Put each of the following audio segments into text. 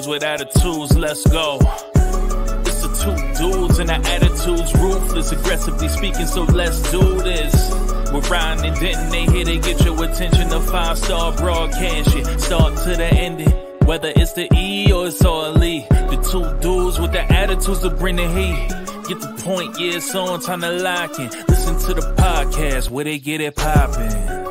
dudes with attitudes, let's go. It's the two dudes and the attitudes, ruthless, aggressively speaking, so let's do this. We're Ryan and Denton, they here to get your attention. The 5-star broadcast shit, start to the ending. Whether it's the E or it's all E. The two dudes with the attitudes to bring the heat. Get the point, yeah, it's on, time to lock in. Listen to the podcast where they get it poppin'.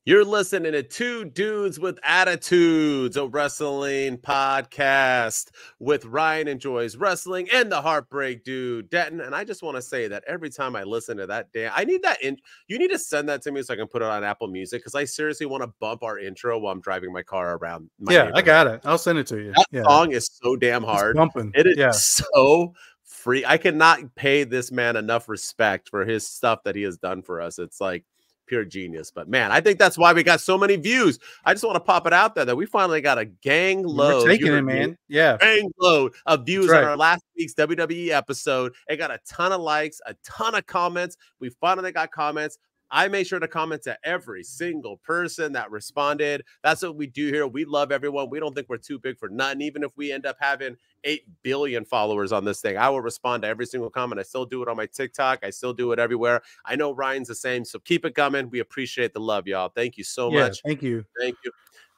You're listening to Two Dudes with Attitudes, a wrestling podcast with Ryan Enjoys Wrestling and the Heartbreak Dude, Denton. And I just want to say that every time I listen to that, I need that. You need to send that to me so I can put it on Apple Music, because I seriously want to bump our intro while I'm driving my car around. I got it. I'll send it to you. That song is so damn hard. It is so free. I cannot pay this man enough respect for his stuff that he has done for us. It's like pure genius. But man, I think that's why we got so many views. I just want to pop it out there that we finally got a gang load. We're taking it, man. Yeah, gang load of views on our last week's WWE episode. It got a ton of likes, a ton of comments. We finally got comments. I made sure to comment to every single person that responded. That's what we do here. We love everyone. We don't think we're too big for nothing. Even if we end up having 8 billion followers on this thing, I will respond to every single comment. I still do it on my TikTok. I still do it everywhere. I know Ryan's the same, so keep it coming. We appreciate the love, y'all. Thank you so much. Thank you. Thank you.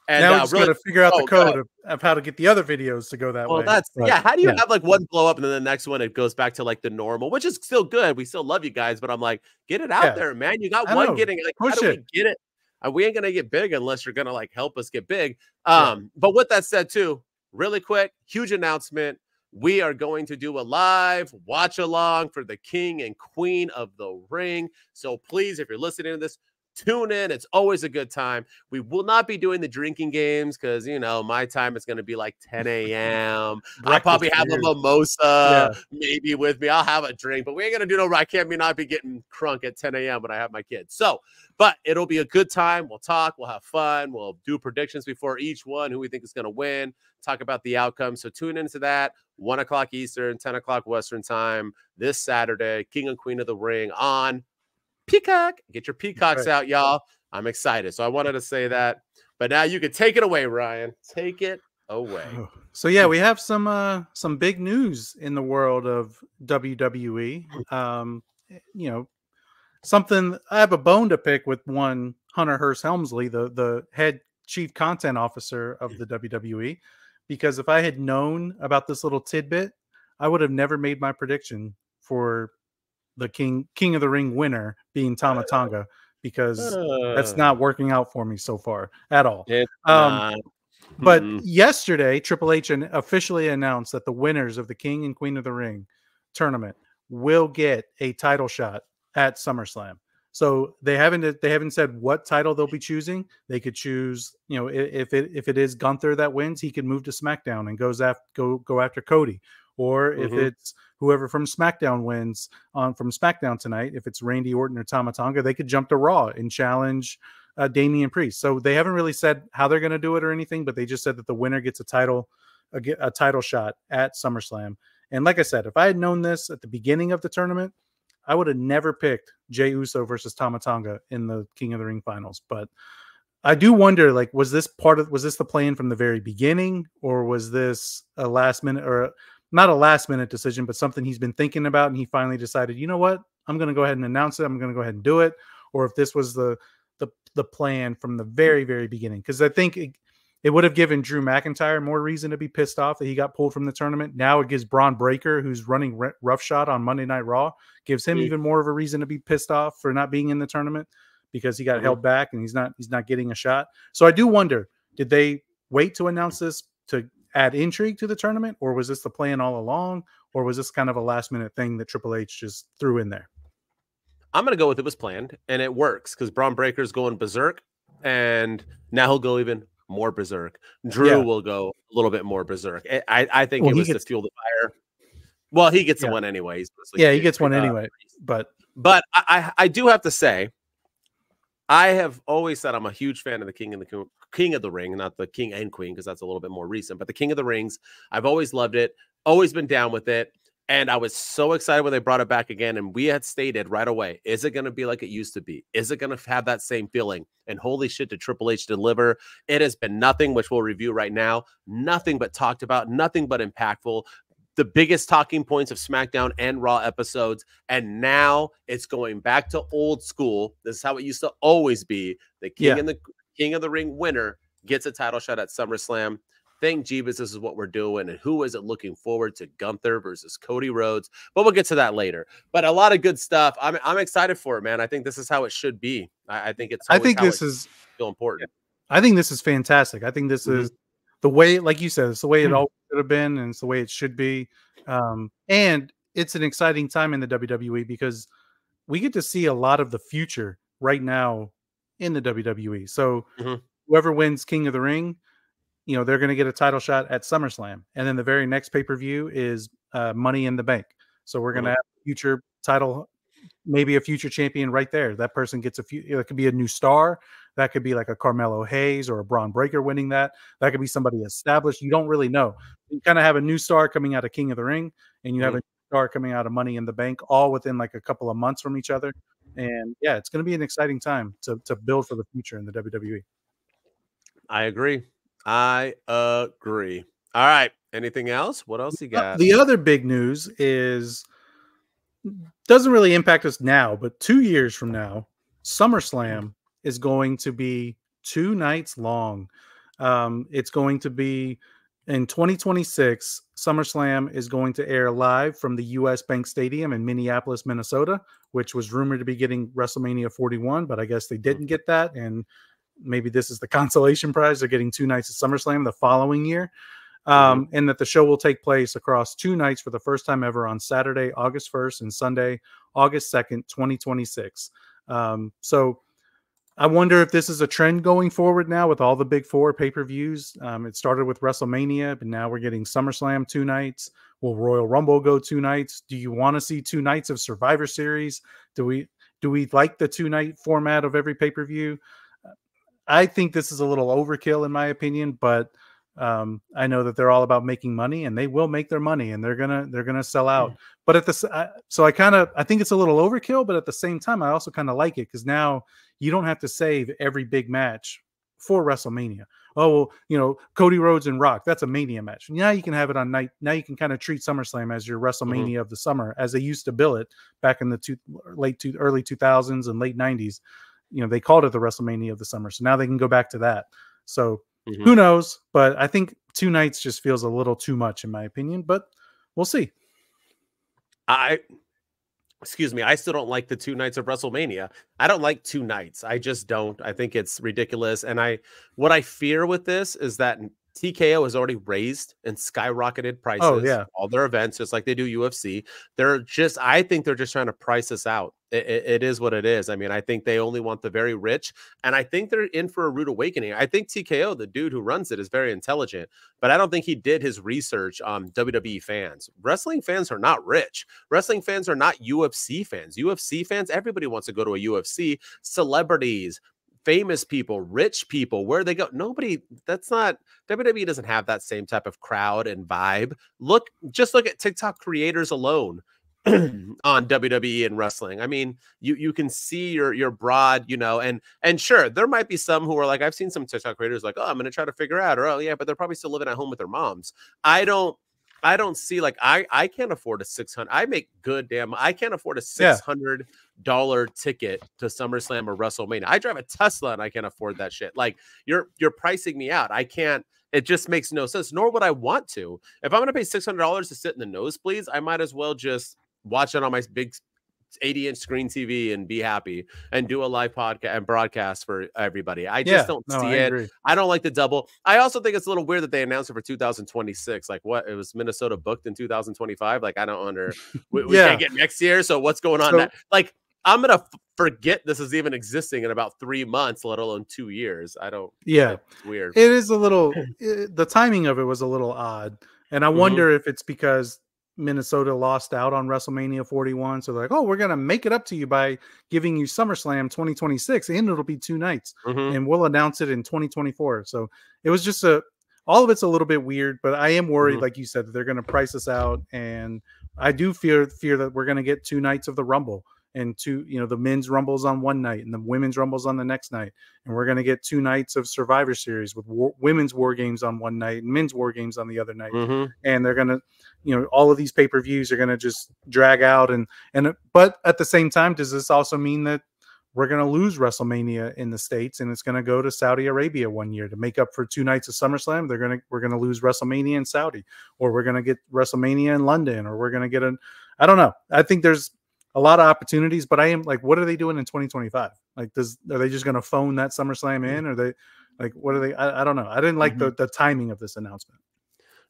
And now we just got to figure out the code of how to get the other videos to go that way. That's how do you have like one blow up and then the next one it goes back to like the normal, which is still good. We still love you guys, but I'm like, get it out there, man. You got one getting like, how do we get it? We ain't gonna get big unless you're gonna like help us get big. But with that said, too, really quick, huge announcement. We are going to do a live watch along for the King and Queen of the Ring. So please, if you're listening to this, tune in. It's always a good time. We will not be doing the drinking games because, you know, my time is going to be like 10 a.m. I'll probably have a mimosa maybe with me. I'll have a drink, but we ain't going to do I can't not be getting crunk at 10 a.m. when I have my kids. So, but it'll be a good time. We'll talk. We'll have fun. We'll do predictions before each one, who we think is going to win, talk about the outcome. So tune into that. 1 o'clock Eastern, 10 o'clock Western time this Saturday. King and Queen of the Ring on Peacock. Get your peacocks out, y'all. I'm excited. So I wanted to say that. But now you can take it away, Ryan. Take it away. So yeah, we have some big news in the world of WWE. You know, something I have a bone to pick with one Hunter Hearst Helmsley, the head chief content officer of the WWE, because if I had known about this little tidbit, I would have never made my prediction for the King of the Ring winner being Tama Tonga, because that's not working out for me so far at all. But yesterday, Triple H officially announced that the winners of the King and Queen of the Ring tournament will get a title shot at SummerSlam. So they haven't said what title they'll be choosing. They could choose, you know, if it is Gunther that wins, he could move to SmackDown and go after Cody. Or if it's whoever from SmackDown wins from SmackDown tonight, if it's Randy Orton or Tama Tonga, they could jump to Raw and challenge Damian Priest. So they haven't really said how they're going to do it or anything, but they just said that the winner gets a title shot at SummerSlam. And like I said, if I had known this at the beginning of the tournament, I would have never picked Jey Uso versus Tama Tonga in the King of the Ring finals. But I do wonder, like, was this the plan from the very beginning, or was this a last minute, or not a last minute decision, but something he's been thinking about and he finally decided, you know what, I'm going to go ahead and announce it. I'm going to go ahead and do it. Or if this was the plan from the very, very beginning. Because I think it would have given Drew McIntyre more reason to be pissed off that he got pulled from the tournament. Now it gives Braun Breaker, who's running roughshod on Monday Night Raw, gives him even more of a reason to be pissed off for not being in the tournament, because he got held back and he's not getting a shot. So I do wonder, did they wait to announce this to add intrigue to the tournament, or was this the plan all along, or was this kind of a last minute thing that Triple H just threw in there? I'm going to go with it was planned, and it works because Braun Breaker's going berserk, and now he'll go even more berserk. Drew will go a little bit more berserk. I think it was to fuel the fire. Well, he gets the one anyway. He gets one anyway. But I do have to say, I have always said I'm a huge fan of the King of the Ring, not the King and Queen, because that's a little bit more recent, but the King of the Rings. I've always loved it, always been down with it. And I was so excited when they brought it back again. And we had stated right away, is it going to be like it used to be? Is it going to have that same feeling? And holy shit, did Triple H deliver? It has been nothing, which we'll review right now. Nothing but talked about, nothing but impactful. The biggest talking points of SmackDown and Raw episodes. And now it's going back to old school. This is how it used to always be. The King and the King of the Ring winner gets a title shot at SummerSlam. Thank Jeebus, this is what we're doing. And who is it looking forward to? Gunther versus Cody Rhodes. But we'll get to that later. But a lot of good stuff. I'm excited for it, man. I think this is how it should be. I think it's. I think this is feel important. I think this is fantastic. I think this is the way, like you said, it's the way it always should have been, and it's the way it should be. And it's an exciting time in the WWE because we get to see a lot of the future right now in the WWE. So whoever wins King of the Ring, you know, they're going to get a title shot at SummerSlam. And then the very next pay-per-view is Money in the Bank. So we're going to have a future title, maybe a future champion right there. That person gets it could be a new star. That could be like a Carmelo Hayes or a Braun Breaker winning that. That could be somebody established. You don't really know. You kind of have a new star coming out of King of the Ring, and you have a new star coming out of Money in the Bank, all within like a couple of months from each other. And yeah, it's going to be an exciting time to build for the future in the WWE. I agree. All right. Anything else? What else you got? The other big news is doesn't really impact us now, but 2 years from now, SummerSlam is going to be 2 nights long. It's going to be in 2026. SummerSlam is going to air live from the US Bank Stadium in Minneapolis, Minnesota, which was rumored to be getting WrestleMania 41, but I guess they didn't get that. And maybe this is the consolation prize. They're getting 2 nights of SummerSlam the following year. And that the show will take place across 2 nights for the first time ever on Saturday, August 1st and Sunday, August 2nd, 2026. So I wonder if this is a trend going forward now with all the big 4 pay-per-views. It started with WrestleMania, but now we're getting SummerSlam 2 nights. Will Royal Rumble go 2 nights? Do you want to see 2 nights of Survivor Series? Do we like the 2-night format of every pay-per-view? I think this is a little overkill in my opinion, but I know that they're all about making money, and they will make their money, and they're gonna sell out. But at the so I think it's a little overkill, but at the same time, I also kind of like it because now you don't have to save every big match for WrestleMania. Oh, well, you know, Cody Rhodes and Rock, that's a Mania match. Now you can have it on night. Now you can kind of treat SummerSlam as your WrestleMania of the summer, as they used to bill it back in the early 2000s and late 90s. You know, they called it the WrestleMania of the summer. So now they can go back to that. So who knows? But I think 2 nights just feels a little too much in my opinion, but we'll see. Excuse me. I still don't like the 2 nights of WrestleMania. I don't like 2 nights. I just don't. I think it's ridiculous. And what I fear with this is that TKO has already raised and skyrocketed prices. All their events, just like they do UFC. I think they're just trying to price us out. It is what it is. I mean, I think they only want the very rich, and I think they're in for a rude awakening. I think TKO, the dude who runs it, is very intelligent, but I don't think he did his research on WWE fans. Wrestling fans are not rich. Wrestling fans are not UFC fans. UFC fans, everybody wants to go to a UFC. Celebrities, famous people, rich people, where they go. Nobody, that's not, WWE doesn't have that same type of crowd and vibe. Just look at TikTok creators alone on WWE and wrestling. I mean, you can see your broad, you know, and sure, there might be some who are like, I've seen some TikTok creators like, oh, I'm going to try to figure out, or, oh yeah, but they're probably still living at home with their moms. I don't see, like, I can't afford a I can't afford a $600 ticket to SummerSlam or WrestleMania. I drive a Tesla and I can't afford that shit. Like, you're pricing me out. I can't. It just makes no sense, nor would I want to. If I'm going to pay $600 to sit in the nosebleeds, I might as well just watch it on my big 80-inch screen TV and be happy and do a live podcast and broadcast for everybody. I just don't see it. Agree. I don't like the double. I also think it's a little weird that they announced it for 2026. Like, what? It was Minnesota booked in 2025. Like, I don't under. We can't get next year. So what's going on? Like, I'm gonna forget this is even existing in about 3 months, let alone 2 years. I don't. Yeah, it's weird. It is a little. The timing of it was a little odd, and I wonder if it's because Minnesota lost out on WrestleMania 41, so they're like, oh, we're gonna make it up to you by giving you SummerSlam 2026, and it'll be 2 nights, and we'll announce it in 2024. So it was just all of it's a little bit weird, but I am worried, Mm-hmm. like you said, that they're going to price us out, and I do fear that we're going to get 2 nights of the Rumble, and the men's Rumbles on one night and the women's Rumbles on the next night, and we're going to get 2 nights of Survivor Series with women's War Games on one night and men's War Games on the other night, and they're going to, all of these pay-per-views are going to just drag out, but at the same time, does this also mean that we're going to lose WrestleMania in the States and it's going to go to Saudi Arabia one year to make up for 2 nights of SummerSlam? We're going to lose WrestleMania in Saudi, or we're going to get WrestleMania in London, or we're going to get I don't know. I think there's a lot of opportunities, but I am like, what are they doing in 2025? Like, are they just going to phone that SummerSlam in? Or they like, what are they? I don't know. I didn't like the timing of this announcement.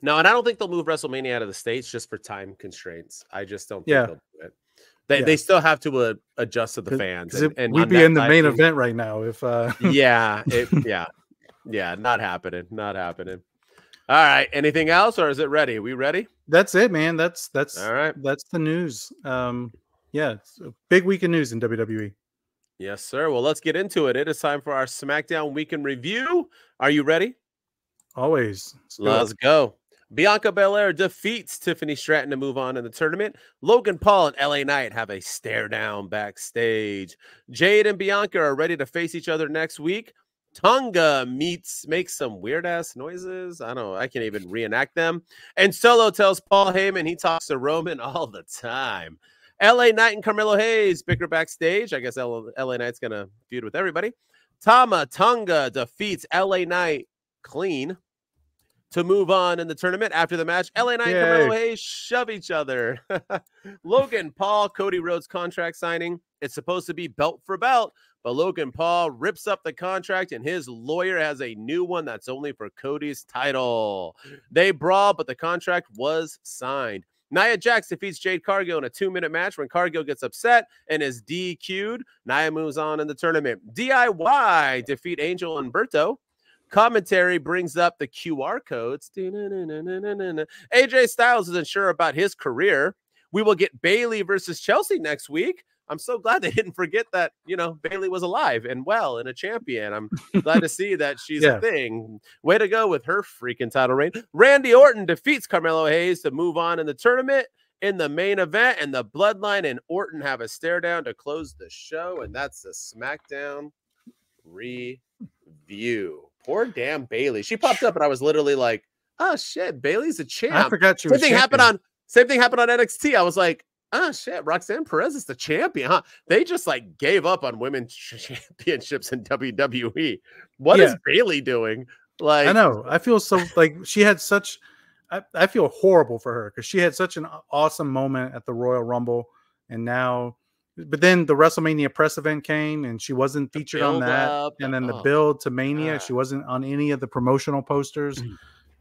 No, and I don't think they'll move WrestleMania out of the States just for time constraints. I just don't think they'll do it. They still have to adjust to the fans. And we'd be in the main event right now if not happening. Not happening. All right. Anything else, or is it ready? We ready? That's it, man. That's all right. That's the news. It's a big week of news in WWE. Yes, sir. Well, let's get into it. It is time for our SmackDown Week in Review. Are you ready? Always. Let's go. Bianca Belair defeats Tiffany Stratton to move on in the tournament. Logan Paul and LA Knight have a stare down backstage. Jade and Bianca are ready to face each other next week. Tonga makes some weird ass noises. I can't even reenact them. And Solo tells Paul Heyman he talks to Roman all the time. LA Knight and Carmelo Hayes bicker backstage. I guess LA Knight's gonna feud with everybody. Tama Tonga defeats LA Knight clean to move on in the tournament. After the match, LA Knight and Carmelo Hayes shove each other. Logan Paul, Cody Rhodes contract signing. It's supposed to be belt for belt, but Logan Paul rips up the contract and his lawyer has a new one that's only for Cody's title. They brawl, but the contract was signed. Nia Jax defeats Jade Cargill in a 2-minute match when Cargill gets upset and is DQ'd. Nia moves on in the tournament. DIY defeat Angel and Berto. Commentary brings up the QR codes. AJ Styles isn't sure about his career. We will get Bayley versus Chelsea next week. I'm so glad they didn't forget that, Bayley was alive and well and a champion. I'm glad to see that she's a thing. Way to go with her freaking title reign. Randy Orton defeats Carmelo Hayes to move on in the tournament in the main event, and the Bloodline and Orton have a stare down to close the show, and that's the SmackDown review. Poor damn Bayley. She popped up and I was literally like, oh shit, Bayley's a champ. I forgot you. Same thing happened on NXT. I was like, oh shit, Roxanne Perez is the champion, huh? They just like gave up on women's championships in WWE. What is Bayley doing? Like, I know. I feel so like she had such I feel horrible for her because she had such an awesome moment at the Royal Rumble, and now but then the WrestleMania press event came and she wasn't featured on that. And then the build to Mania, she wasn't on any of the promotional posters.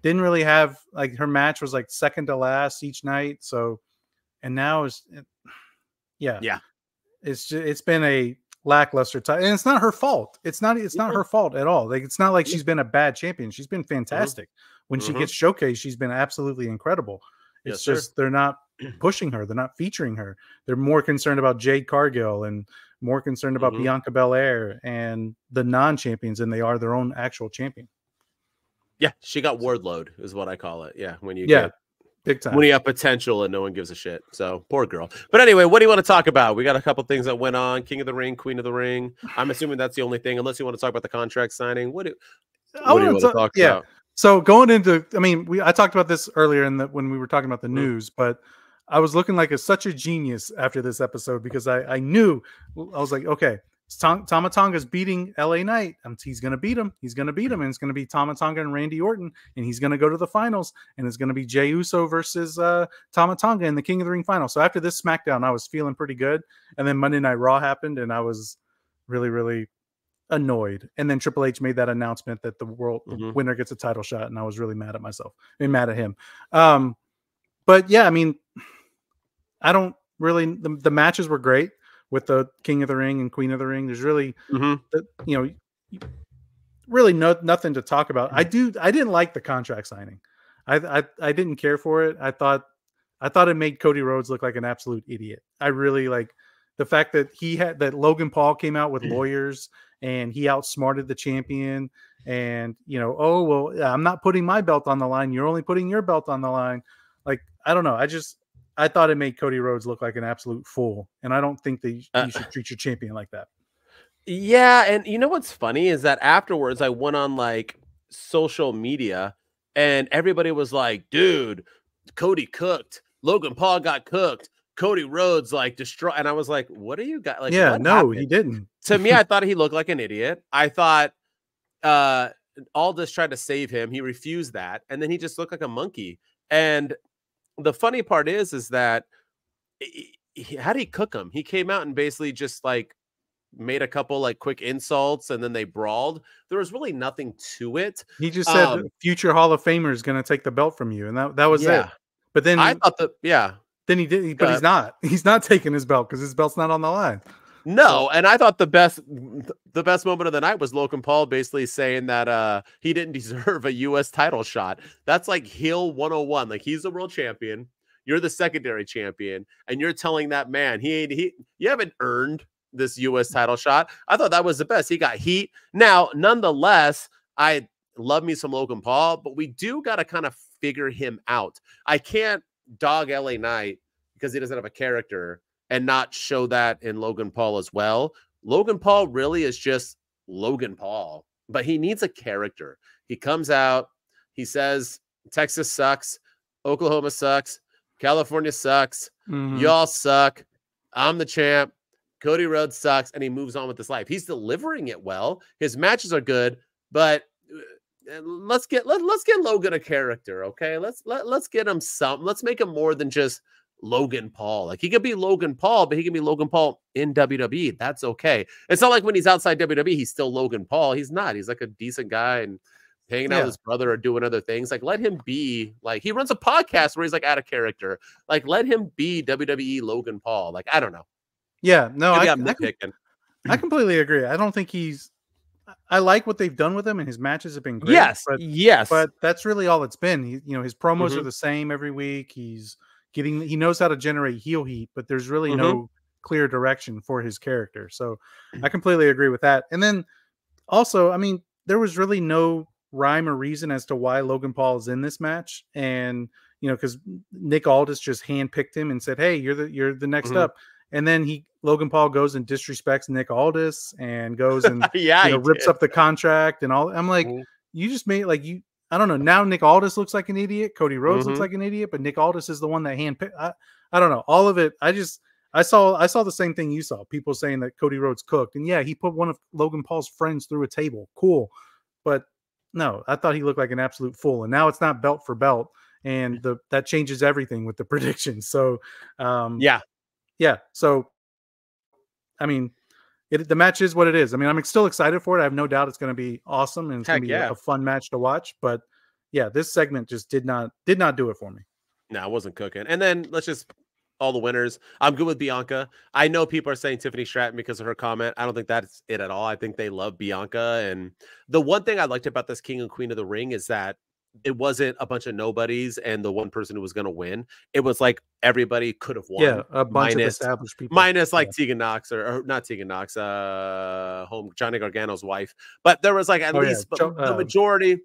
Didn't really have like her match was like second to last each night. So, and now it's been a lackluster time, and it's not her fault. It's not her fault at all. Like, it's not like she's been a bad champion. She's been fantastic. When she gets showcased, she's been absolutely incredible. It's just they're not pushing her. They're not featuring her. They're more concerned about Jade Cargill and more concerned about Bianca Belair and the non-champions than they are their own actual champion. Yeah, she got Wardload is what I call it. Yeah, when you get big time. When you have potential and no one gives a shit. So poor girl. But anyway, what do you want to talk about? We got a couple things that went on. King of the Ring, Queen of the Ring. I'm assuming that's the only thing, unless you want to talk about the contract signing. What do you want to talk about? So going into, I talked about this earlier when we were talking about the news, but I was looking like such a genius after this episode because I knew, I was like, okay, Tama Tonga's beating LA Knight. He's going to beat him. He's going to beat him. And it's going to be Tama Tonga and Randy Orton. And he's going to go to the finals. And it's going to be Jey Uso versus Tama Tonga in the King of the Ring final. So after this SmackDown, I was feeling pretty good. And then Monday Night Raw happened. And I was really, really annoyed. And then Triple H made that announcement that the winner gets a title shot. And I was really mad at myself and mad at him. But yeah, I don't really, the matches were great. With the King of the Ring and Queen of the Ring, there's really, really nothing to talk about. I didn't like the contract signing. I didn't care for it. I thought it made Cody Rhodes look like an absolute idiot. I really the fact that Logan Paul came out with lawyers and he outsmarted the champion, and oh well, I'm not putting my belt on the line. You're only putting your belt on the line. Like, I don't know. I thought it made Cody Rhodes look like an absolute fool, and I don't think that you should treat your champion like that. Yeah, and you know what's funny is that afterwards I went on like social media and everybody was like, dude, Cody cooked. Logan Paul got cooked. Cody Rhodes like destroyed. And I was like, what are you guys like? Yeah, no, happened? He didn't. To me, I thought he looked like an idiot. I thought Aldis tried to save him. He refused that. And then he just looked like a monkey. And the funny part is that how did he cook him? He came out and basically just like made a couple like quick insults and then they brawled. There was really nothing to it. He just said future Hall of Famer is going to take the belt from you, and that was it. But then I thought that then he did, but he's not taking his belt because his belt's not on the line. No, and I thought the best moment of the night was Logan Paul basically saying that he didn't deserve a US title shot. That's like heel 101. Like, he's the world champion, you're the secondary champion, and you're telling that man you haven't earned this US title shot. I thought that was the best. He got heat. Now, nonetheless, I love me some Logan Paul, but we do got to kind of figure him out. I can't dog LA Knight because he doesn't have a character and not show that in Logan Paul as well. Logan Paul really is just Logan Paul, but he needs a character. He comes out, he says, Texas sucks, Oklahoma sucks, California sucks, y'all suck, I'm the champ, Cody Rhodes sucks, and he moves on with his life. He's delivering it well. His matches are good, but let's get Logan a character, okay? Let's get him something. Let's make him more than just Logan Paul. Like, he could be Logan Paul, but he can be Logan Paul in WWE. That's okay. It's not like when he's outside WWE, he's still Logan Paul. He's not. He's like a decent guy and hanging out with his brother or doing other things. Like, let him be, like, he runs a podcast where he's like out of character. Like, let him be WWE Logan Paul. Like, I don't know. Yeah, no, I'm nitpicking. I completely agree. I don't think I like what they've done with him, and his matches have been great. Yes, but that's really all it's been. His promos are the same every week. He knows how to generate heel heat, but there's really no clear direction for his character. So I completely agree with that. And then also, I mean, there was really no rhyme or reason as to why Logan Paul is in this match, and because Nick Aldis just handpicked him and said, "Hey, you're the next up." And then Logan Paul goes and disrespects Nick Aldis and goes and rips up the contract and all. I'm like, you just made I don't know. Now Nick Aldis looks like an idiot. Cody Rhodes looks like an idiot, but Nick Aldis is the one that handpicked. I don't know. All of it. I saw the same thing you saw. People saying that Cody Rhodes cooked, and he put one of Logan Paul's friends through a table. Cool, but no, I thought he looked like an absolute fool. And now it's not belt for belt, and that changes everything with the predictions. So yeah. So, I mean, the match is what it is. I mean, I'm still excited for it. I have no doubt it's going to be awesome and it's going to be a fun match to watch. But yeah, this segment just did not do it for me. No, it wasn't cooking. And then let's just all the winners. I'm good with Bianca. I know people are saying Tiffany Stratton because of her comment. I don't think that's it at all. I think they love Bianca. And the one thing I liked about this King and Queen of the Ring is that it wasn't a bunch of nobodies and the one person who was going to win. It was like everybody could have won. Yeah, a bunch of established people. Minus like Tegan Knox or not Tegan Knox, Johnny Gargano's wife. But there was like at least the majority.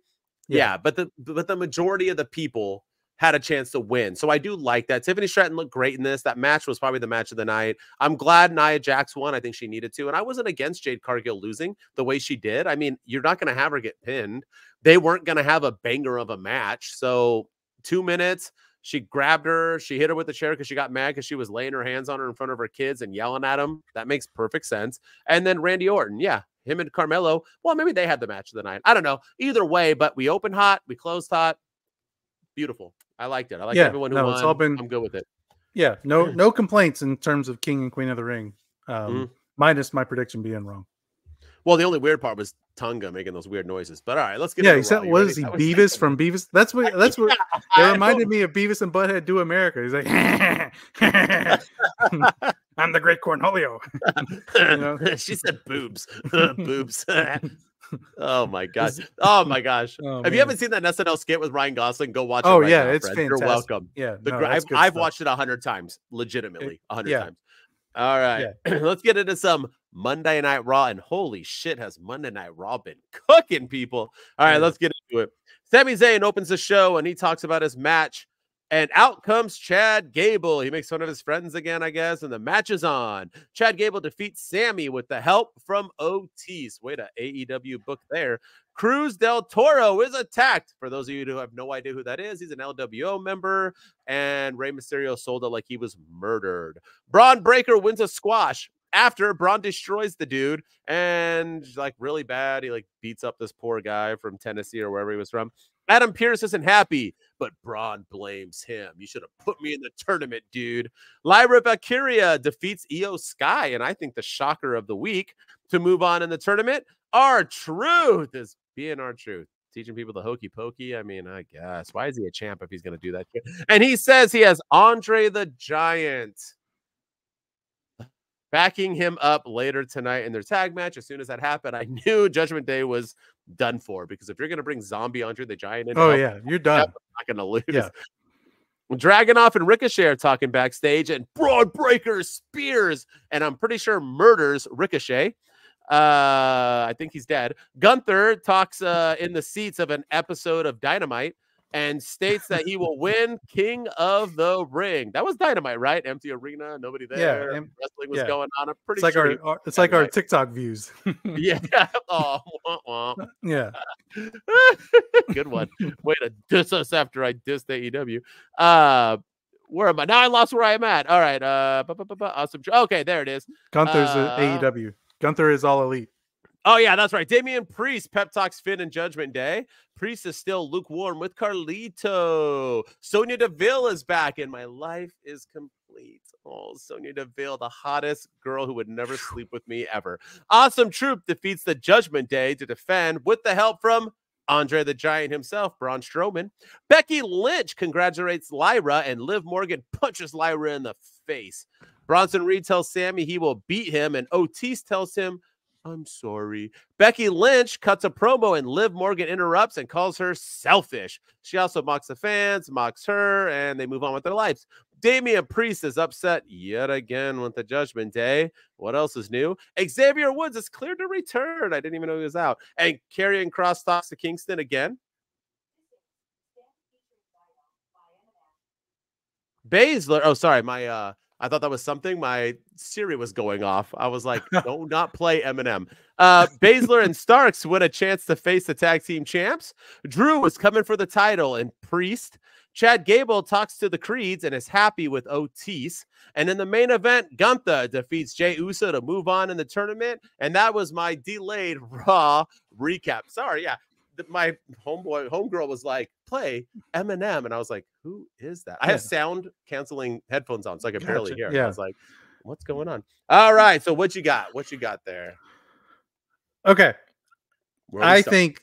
But the majority of the people had a chance to win. So I do like that. Tiffany Stratton looked great in this. That match was probably the match of the night. I'm glad Nia Jax won. I think she needed to. And I wasn't against Jade Cargill losing the way she did. I mean, you're not going to have her get pinned. They weren't going to have a banger of a match. So 2 minutes, she grabbed her. She hit her with the chair because she got mad because she was laying her hands on her in front of her kids and yelling at them. That makes perfect sense. And then Randy Orton. Yeah, him and Carmelo. Well, maybe they had the match of the night. I don't know. Either way, but we opened hot. We closed hot. Beautiful. I liked it. I like everyone who won. It's all been, I'm good with it. Yeah, no complaints in terms of King and Queen of the Ring, minus my prediction being wrong. Well, the only weird part was Tunga making those weird noises. But all right, let's get. Yeah, he said, "What is he? Beavis from Beavis?" That's what. It reminded me of Beavis and Butthead Do America. He's like, "I'm the Great Cornholio." She said, "Boobs, boobs." Oh my gosh! Oh my gosh! If you haven't seen that SNL skit with Ryan Gosling, go watch it. Oh right yeah, now, it's fantastic. You're welcome. Yeah, I've watched it 100 times, legitimately 100 times. All right. Yeah. Let's get into some Monday Night Raw. And holy shit, has Monday Night Raw been cooking, people. All right, let's get into it. Sami Zayn opens the show and he talks about his match. And out comes Chad Gable. He makes fun of his friends again, I guess. And the match is on. Chad Gable defeats Sami with the help from Otis. Wait, a AEW book there. Cruz del Toro is attacked. For those of you who have no idea who that is, he's an LWO member. And Rey Mysterio sold it like he was murdered. Braun Breaker wins a squash after Braun destroys the dude. And like really bad, he like beats up this poor guy from Tennessee or wherever he was from. Adam Pearce isn't happy, but Braun blames him. You should have put me in the tournament, dude. Lyra Valkyria defeats Io Sky, and I think the shocker of the week to move on in the tournament. R-Truth is being R-Truth. Teaching people the hokey pokey. I mean, I guess. Why is he a champ if he's going to do that? And he says he has Andre the Giant backing him up later tonight in their tag match. As soon as that happened, I knew Judgment Day was done for, because if you're going to bring zombie Andre the Giant in, you're done. Not going to lose. Yeah. Dragunov and Ricochet are talking backstage, and Braun Breaker spears, and I'm pretty sure murders Ricochet. I think he's dead. Gunther talks in the seats of an episode of Dynamite and states that he will win King of the Ring. That was Dynamite, right? Empty arena, nobody there. Yeah, wrestling was going on. I'm pretty it's sure. It's like our TikTok views. Yeah. Oh, wah. Yeah. Good one. Way to diss us after I dissed AEW. Where am I? Now I lost where I am at. All right. Awesome. Okay, there it is. Gunther's AEW. Gunther is All Elite. Oh, yeah, that's right. Damian Priest pep talks Finn and Judgment Day. Priest is still lukewarm with Carlito. Sonya Deville is back, and my life is complete. Oh, Sonya Deville, the hottest girl who would never sleep with me ever. Awesome Troop defeats the Judgment Day to defend with the help from Andre the Giant himself, Braun Strowman. Becky Lynch congratulates Lyra, and Liv Morgan punches Lyra in the face. Bronson Reed tells Sami he will beat him, and Otis tells him, I'm sorry. Becky Lynch cuts a promo, and Liv Morgan interrupts and calls her selfish. She also mocks the fans, mocks her, and they move on with their lives. Damian Priest is upset yet again with the Judgment Day. What else is new? Xavier Woods is cleared to return. I didn't even know he was out. And Karrion Kross talks to Kingston again. Baszler. Oh, sorry. I thought that was something. My Siri was going off. I was like, do not play Eminem. Baszler and Starks win a chance to face the tag team champs. Drew is coming for the title, and Priest. Chad Gable talks to the Creeds and is happy with Otis. And in the main event, Gunther defeats Jey Uso to move on in the tournament. And that was my delayed Raw recap. Sorry, yeah. My homegirl was like, play Eminem. And I was like, who is that? I have sound canceling headphones on, so I could barely hear. Yeah. I was like, what's going on? All right. So what you got? What you got there? Okay. I think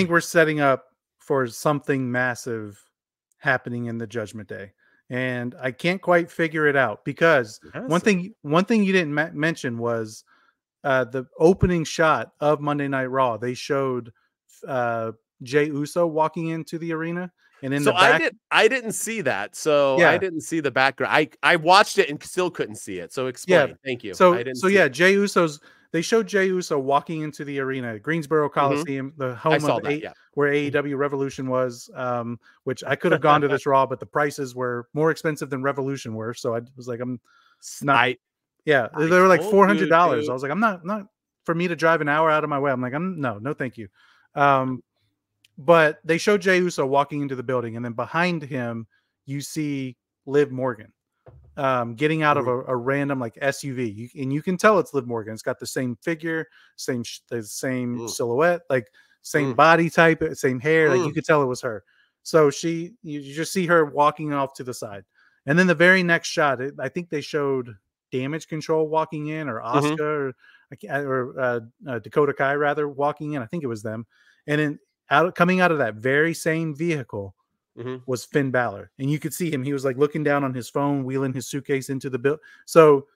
we're setting up for something massive happening in the Judgment Day. And I can't quite figure it out, because one thing you didn't mention was the opening shot of Monday Night Raw. They showed Jey Uso walking into the arena, and in the back, I didn't see that. So I didn't see the background. I watched it and still couldn't see it. So explain. Thank you. Jey Uso's. They showed Jey Uso walking into the arena, Greensboro Coliseum, the home of where AEW Revolution was, which I could have gone to this Raw, but the prices were more expensive than Revolution were. So I was like, I'm not. They were like $400. I was like, I'm not for me to drive an hour out of my way. I'm like, no, thank you. But they showed Jey Uso walking into the building, and then behind him, you see Liv Morgan getting out of a random like SUV, and you can tell it's Liv Morgan. It's got the same figure, the same silhouette, like same body type, same hair. Like you could tell it was her. So you just see her walking off to the side, and then the very next shot, I think they showed Damage Control walking in, or Asuka, or Dakota Kai rather walking in. I think it was them, and then coming out of that very same vehicle was Finn Balor, and you could see him. He was like looking down on his phone, wheeling his suitcase into the build. So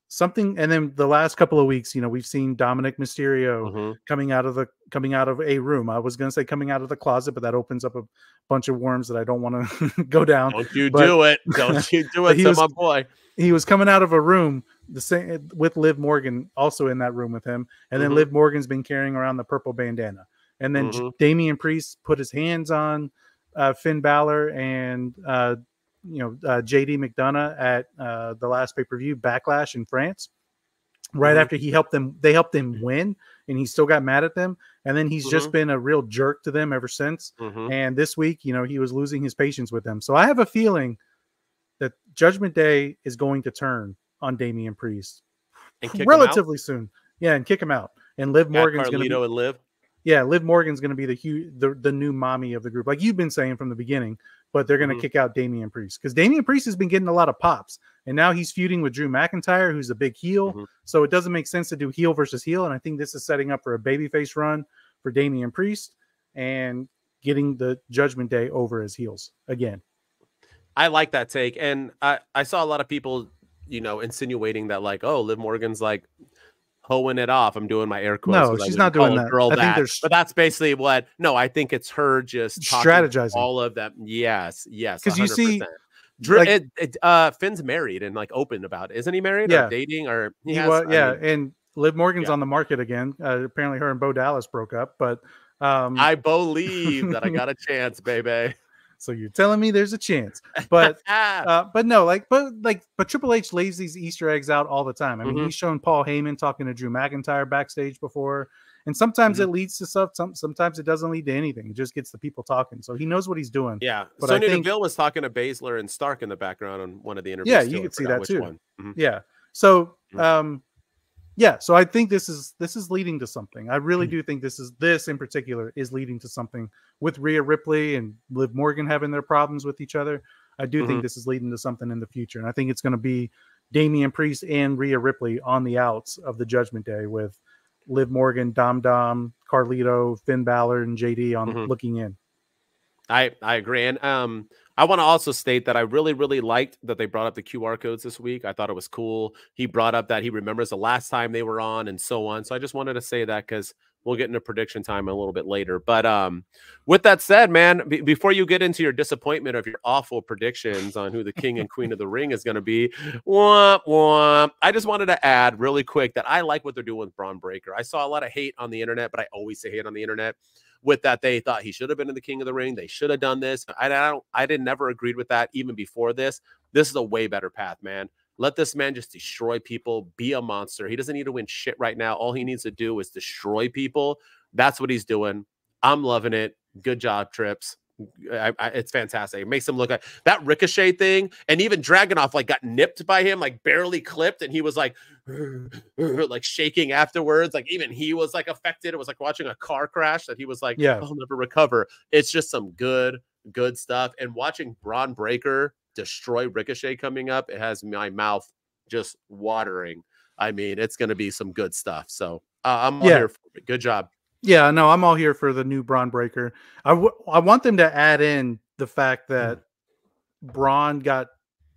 something. And then the last couple of weeks, we've seen Dominic Mysterio coming out of a room. I was going to say coming out of the closet, but that opens up a bunch of worms that I don't want to go down. Don't you do it. Don't you do it to my boy. He was coming out of a room the same with Liv Morgan also in that room with him. And then Liv Morgan's been carrying around the purple bandana. And then Damian Priest put his hands on Finn Balor and JD McDonough at the last pay-per-view Backlash in France. Right after they helped him win, and he still got mad at them. And then he's just been a real jerk to them ever since. And this week, he was losing his patience with them. So I have a feeling that Judgment Day is going to turn on Damian Priest and relatively soon. Yeah, and kick him out. And Liv Morgan's going to and Liv. Yeah, Liv Morgan's going to be the new mommy of the group, like you've been saying from the beginning. But they're going to kick out Damian Priest because Damian Priest has been getting a lot of pops, and now he's feuding with Drew McIntyre, who's a big heel. So it doesn't make sense to do heel versus heel, and I think this is setting up for a babyface run for Damian Priest and getting the Judgment Day over as heels again. I like that take, and I saw a lot of people, insinuating that like, oh, Liv Morgan's like hoeing it off. I'm doing my air quotes. No, she's not doing that. But that's basically what. No, I think it's her just strategizing all of that. Yes, because you see, Finn's married and like open about it. Isn't he married? Yeah, or dating or and Liv Morgan's on the market again. Apparently, her and Bo Dallas broke up, but I believe that I got a chance, baby. So you're telling me there's a chance, but no, but Triple H lays these Easter eggs out all the time. I mean, he's shown Paul Heyman talking to Drew McIntyre backstage before, and sometimes it leads to stuff. Sometimes it doesn't lead to anything. It just gets the people talking. So he knows what he's doing. Yeah. But Sonya Deville was talking to Baszler and Stark in the background on one of the interviews. Yeah, you could see that too. Yeah. So, so I think this is leading to something. I really do think this in particular is leading to something with Rhea Ripley and Liv Morgan having their problems with each other. I do think this is leading to something in the future. And I think it's going to be Damian Priest and Rhea Ripley on the outs of the Judgment Day with Liv Morgan, Dom, Carlito, Finn Balor, and JD on looking in. I agree. And I want to also state that I really, really liked that they brought up the QR codes this week. I thought it was cool. He brought up that he remembers the last time they were on and so on. So I just wanted to say that because we'll get into prediction time a little bit later. But with that said, man, before you get into your disappointment of your awful predictions on who the king and queen of the ring is going to be, I just wanted to add really quick that I like what they're doing with Braun Breaker. I saw a lot of hate on the internet, but I always say hate on the internet. With that, they thought he should have been in the King of the Ring. They should have done this. I didn't never agreed with that even before this. This is a way better path, man. Let this man just destroy people, be a monster. He doesn't need to win shit right now. All he needs to do is destroy people. That's what he's doing. I'm loving it. Good job, Trips. It's fantastic. It makes him look like that Ricochet thing, and even Dragunov like got nipped by him, like barely clipped, and he was like shaking afterwards. Like even he was like affected. It was like watching a car crash that he was like, I'll never recover. It's just some good stuff. And watching Braun Breaker destroy Ricochet coming up, it has my mouth just watering. I mean, it's going to be some good stuff. So I'm here for it. Good job. Yeah, no, I'm all here for the new Braun Breaker. I want them to add in the fact that Braun got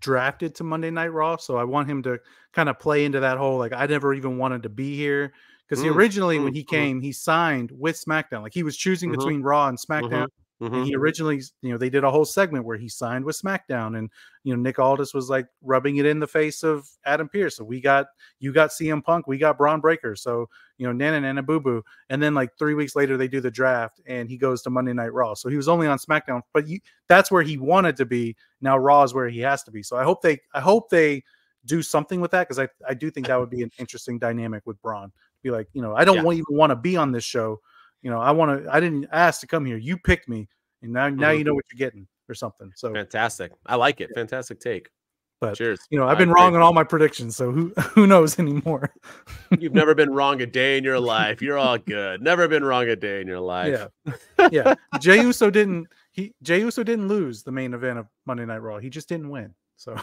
drafted to Monday Night Raw, so I want him to kind of play into that whole, like, I never even wanted to be here. Because originally when he came, he signed with SmackDown. Like, he was choosing between Raw and SmackDown. And he originally, they did a whole segment where he signed with SmackDown, and Nick Aldis was like rubbing it in the face of Adam Pearce. So you got CM Punk, we got Braun Breaker. So nana boo boo. And then like 3 weeks later they do the draft, and he goes to Monday Night Raw. So he was only on SmackDown, but that's where he wanted to be. Now Raw is where he has to be. So I hope they do something with that, because I do think that would be an interesting dynamic with Braun. Be like, I don't even want to be on this show. I didn't ask to come here. You picked me, and now you know what you're getting or something. So fantastic. I like it. Fantastic take. But cheers. I've been wrong on all my predictions, so who knows anymore? You've never been wrong a day in your life. You're all good. Never been wrong a day in your life. Yeah. Jey Uso didn't lose the main event of Monday Night Raw. He just didn't win. So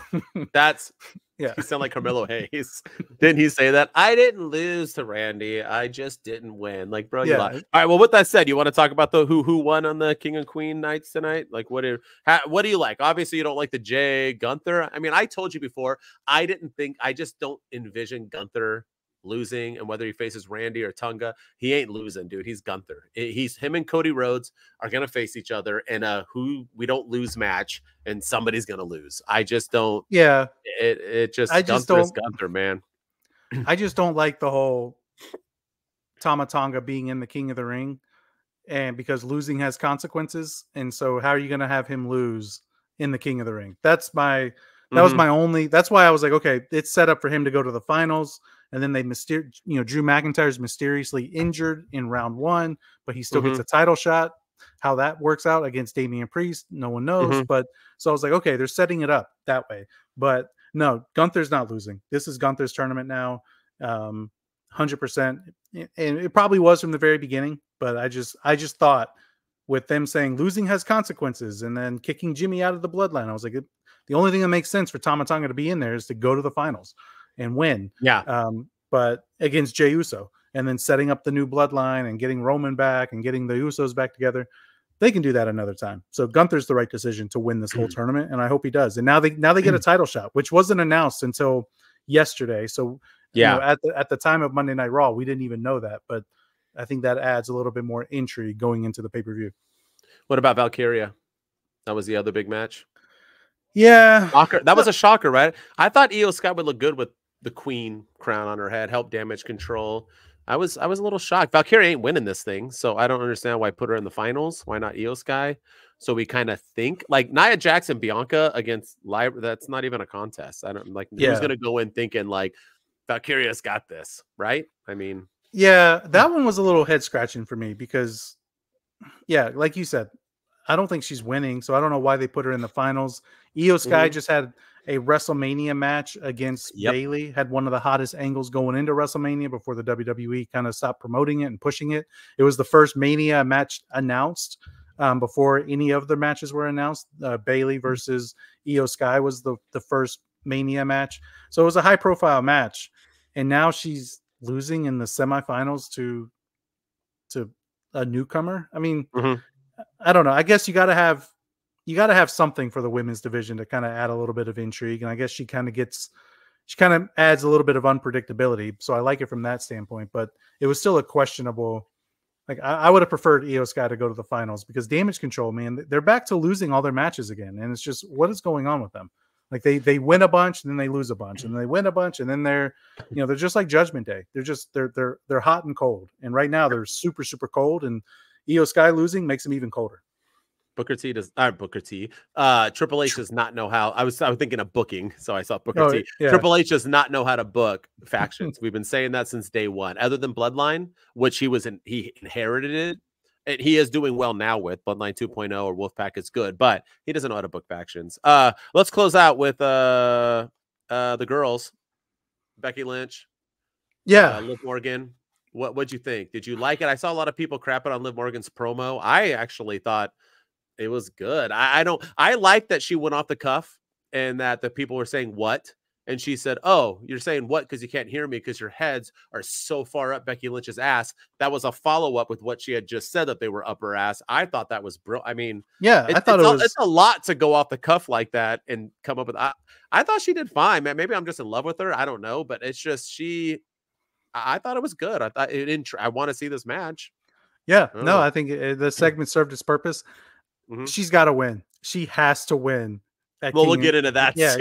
that's yeah. You sound like Carmelo Hayes. Didn't he say that? I didn't lose to Randy. I just didn't win. Like, bro, you lied. All right. Well, with that said, you want to talk about the who won on the King and Queen nights tonight? Like, what do you like? Obviously, you don't like the Jay Gunther. I mean, I told you before. I just don't envision Gunther losing, and whether he faces Randy or Tunga, he ain't losing, dude. He's Gunther. Him and Cody Rhodes are gonna face each other in a who we don't lose match, and somebody's gonna lose. I just don't. Yeah, Gunther's Gunther, man. I just don't like the whole Tama Tonga being in the King of the Ring, and because losing has consequences, and so how are you gonna have him lose in the King of the Ring? That was my only. That's why I was like, okay, it's set up for him to go to the finals. And then Drew McIntyre's mysteriously injured in round 1, but he still gets a title shot. How that works out against Damian Priest, no one knows. But so I was like, okay, they're setting it up that way. But no, Gunther's not losing. This is Gunther's tournament now, 100%. And it probably was from the very beginning. But I just thought with them saying losing has consequences and then kicking Jimmy out of the bloodline, I was like, the only thing that makes sense for Tama Tonga to be in there is to go to the finals and win. Yeah. But against Jey Uso, and then setting up the new bloodline and getting Roman back and getting the Usos back together, they can do that another time. So Gunther's the right decision to win this whole tournament, and I hope he does. And now they get a title shot, which wasn't announced until yesterday. So yeah, at the time of Monday Night Raw, we didn't even know that. But I think that adds a little bit more intrigue going into the pay-per-view. What about Valkyria? That was the other big match. Yeah, shocker. That was a shocker, right? I thought Io Sky would look good with the queen crown on her head, help damage control. I was a little shocked. Valkyria ain't winning this thing, so I don't understand why put her in the finals. Why not Io Sky? So we kind of think like Nia Jax and Bianca against Live. That's not even a contest. I don't like who's gonna go in thinking like Valkyria's got this, right? I mean, yeah, that one was a little head scratching for me because, yeah, like you said, I don't think she's winning, so I don't know why they put her in the finals. Io Sky just had a WrestleMania match against Bayley, had one of the hottest angles going into WrestleMania before the WWE kind of stopped promoting it and pushing it. It was the first Mania match announced before any of the matches were announced. Bayley versus Io Sky was the first Mania match. So it was a high-profile match, and now she's losing in the semifinals to a newcomer. I mean, I don't know. I guess you got to have something for the women's division to kind of add a little bit of intrigue. And I guess she kind of adds a little bit of unpredictability. So I like it from that standpoint, but it was still a questionable, like I would have preferred Io Sky to go to the finals because damage control, man, they're back to losing all their matches again. And it's just, what is going on with them? Like they win a bunch and then they lose a bunch and then they win a bunch. And then they're just like Judgment Day. They're hot and cold. And right now they're super, super cold, and Io Sky losing makes them even colder. Triple H does not know how. I was thinking of booking, so I saw Booker T. Yeah. Triple H does not know how to book factions. We've been saying that since day one. Other than Bloodline, which he inherited it, and he is doing well now with Bloodline 2.0 or Wolfpack is good, but he doesn't know how to book factions. Let's close out with the girls, Becky Lynch, Liv Morgan. What'd you think? Did you like it? I saw a lot of people crapping on Liv Morgan's promo. I actually thought it was good. I like that she went off the cuff and that the people were saying what, and she said, "Oh, you're saying what because you can't hear me because your heads are so far up Becky Lynch's ass." That was a follow up with what she had just said, that they were up her ass. I thought that was brilliant. I mean, yeah, I thought it's a lot to go off the cuff like that and come up with. I thought she did fine, man. Maybe I'm just in love with her. I don't know, but it's just I thought it was good. I thought I want to see this match. Yeah, I think the segment served its purpose. She's got to win. She has to win. We'll get into that. Yeah,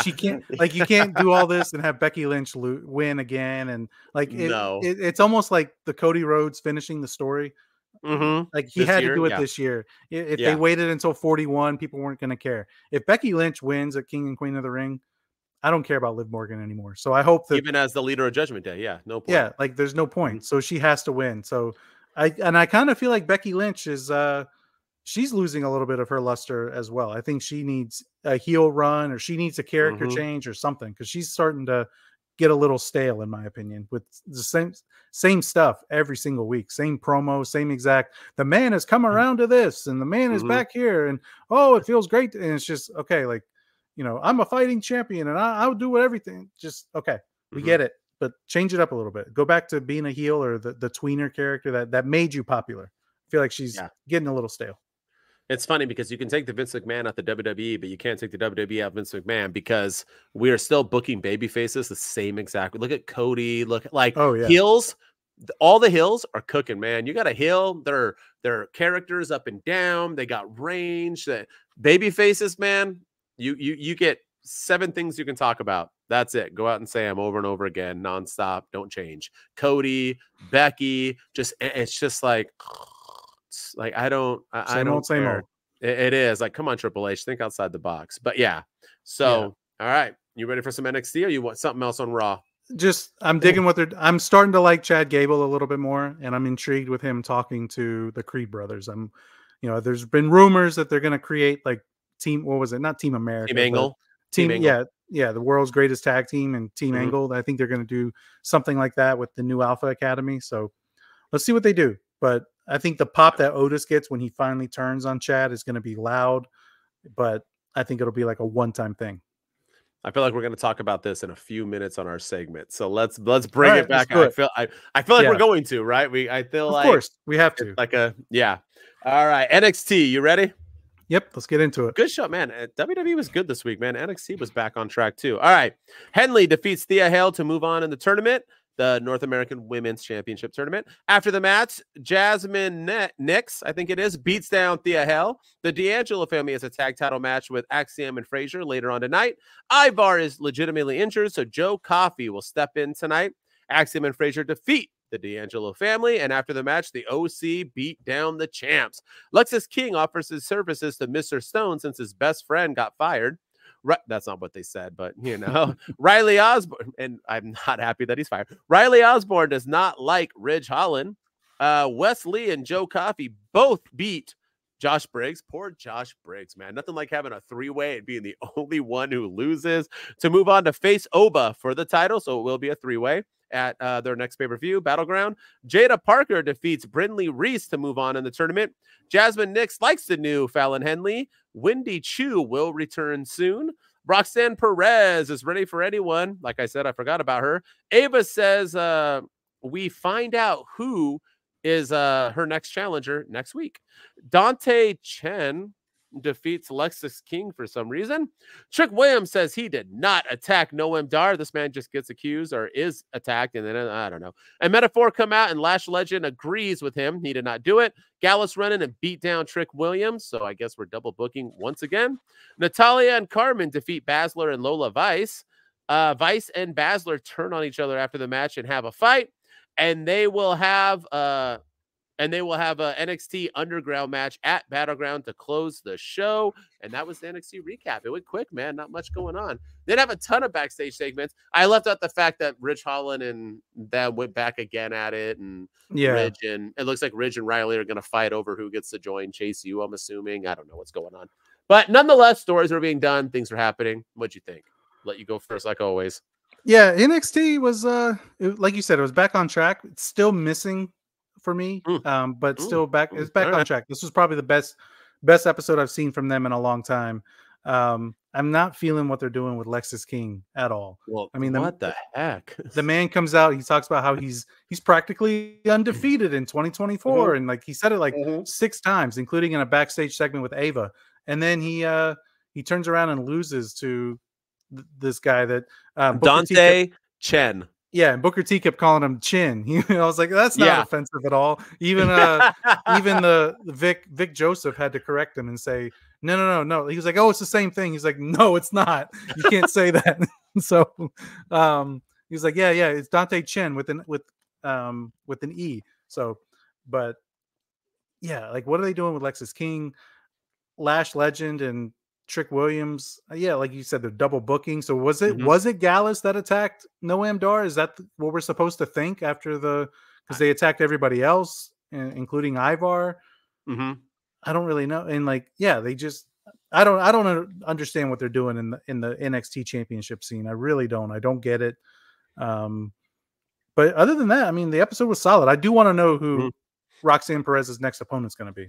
she can't. Like, you can't do all this and have Becky Lynch win again. And like, it's almost like the Cody Rhodes finishing the story. Like he had to do it this year. If they waited until 41, people weren't going to care. If Becky Lynch wins at King and Queen of the Ring, I don't care about Liv Morgan anymore. So I hope that even as the leader of Judgment Day, no point. Yeah, like there's no point. So she has to win. So I kind of feel like Becky Lynch is she's losing a little bit of her luster as well. I think she needs a heel run, or she needs a character change or something, because she's starting to get a little stale, in my opinion, with the same stuff every single week, same promo, same exact. The man has come around to this, and the man is back here, and oh, it feels great, and it's just okay. Like, I'm a fighting champion and I'll do everything. Just okay, we get it, but change it up a little bit. Go back to being a heel or the tweener character that made you popular. I feel like she's getting a little stale. It's funny because you can take the Vince McMahon out the WWE, but you can't take the WWE out of Vince McMahon because we are still booking baby faces the same exact. Look at Cody. Look at heels. All the heels are cooking, man. You got a heel. They're characters up and down. They got range. That baby faces, man. You get 7 things you can talk about. That's it. Go out and say them over and over again, nonstop. Don't change. Cody, Becky, it's just like I don't care. It is like, come on, Triple H, think outside the box. But yeah. So all right, you ready for some NXT, or you want something else on Raw? I'm digging I'm starting to like Chad Gable a little bit more, and I'm intrigued with him talking to the Creed brothers. There's been rumors that they're going to create like not Team America, Team Angle, Team Angle. The world's greatest tag team and Team Angle. I think they're going to do something like that with the new Alpha Academy. So let's see what they do. But I think the pop that Otis gets when he finally turns on Chad is going to be loud, but I think it'll be like a one-time thing. I feel like we're going to talk about this in a few minutes on our segment. So let's bring it back. I feel like we're going to, right? Of course we have to. All right, NXT, you ready? Yep, let's get into it. Good show, man. WWE was good this week, man. NXT was back on track too. All right, Henley defeats Thea Hale to move on in the tournament, the North American Women's Championship tournament. After the match, Jasmine Nix, I think it is, beats down Thea Hale. The D'Angelo family has a tag title match with Axiom and Frazier later on tonight. Ivar is legitimately injured, so Joe Coffey will step in tonight. Axiom and Frazier defeat the D'Angelo family, and after the match, the OC beat down the champs. Lexis King offers his services to Mr. Stone since his best friend got fired. Right, that's not what they said, but Riley Osborne, and I'm not happy that he's fired. Riley Osborne does not like Ridge Holland. Wes Lee and Joe Coffey both beat Josh Briggs. Poor Josh Briggs, man. Nothing like having a 3-way and being the only one who loses to move on to face Oba for the title. So it will be a 3-way at their next pay-per-view, Battleground. Jada Parker defeats Brindley Reese to move on in the tournament. Jasmine Nix likes the new Fallon Henley. Wendy Chu will return soon. Roxanne Perez is ready for anyone. Like I said, I forgot about her. Ava says we find out who is her next challenger next week. Dante Chen defeats Lexis King for some reason. Trick Williams says he did not attack Noam Dar. This man just gets accused or is attacked, and then I don't know. And Metaphor come out, and Lash Legend agrees with him. He did not do it. Gallus run in and beat down Trick Williams, so I guess we're double booking once again. Natalia and Carmen defeat Baszler and Lola Vice. Vice and Baszler turn on each other after the match and have a fight, and they will have a NXT Underground match at Battleground to close the show. And that was the NXT recap. It went quick, man. Not much going on. They didn't have a ton of backstage segments. I left out the fact that Ridge Holland and them went back again at it. And Ridge, and it looks like Ridge and Riley are going to fight over who gets to join Chase U, I'm assuming. I don't know what's going on. But nonetheless, stories are being done. Things are happening. What'd you think? Let you go first, like always. Yeah, NXT was, like you said, it was back on track. It's still missing for me, but still back. It's back on track. This was probably the best episode I've seen from them in a long time. I'm not feeling what they're doing with Lexis King at all. Well, I mean, what the heck? The man comes out. He talks about how he's practically undefeated in 2024, and like he said it like 6 times, including in a backstage segment with Ava. And then he turns around and loses to this guy that Dante Chen. Yeah, and Booker T kept calling him Chin. I was like, that's not offensive at all. Even the Vic Joseph had to correct him and say, no. He was like, oh, it's the same thing. He's like, no, it's not. You can't say that. So he's like, yeah, it's Dante Chen with an E. So, but yeah, like what are they doing with Lexis King, Lash Legend, and Trick Williams? Yeah, like you said, they're double booking. So was it Gallus that attacked Noam Dar? Is that what we're supposed to think after because they attacked everybody else, including Ivar? I don't really know. And like, yeah, they just I don't understand what they're doing in the NXT championship scene. I really don't. I don't get it. But other than that, I mean, the episode was solid. I do want to know who Roxanne Perez's next opponent's going to be.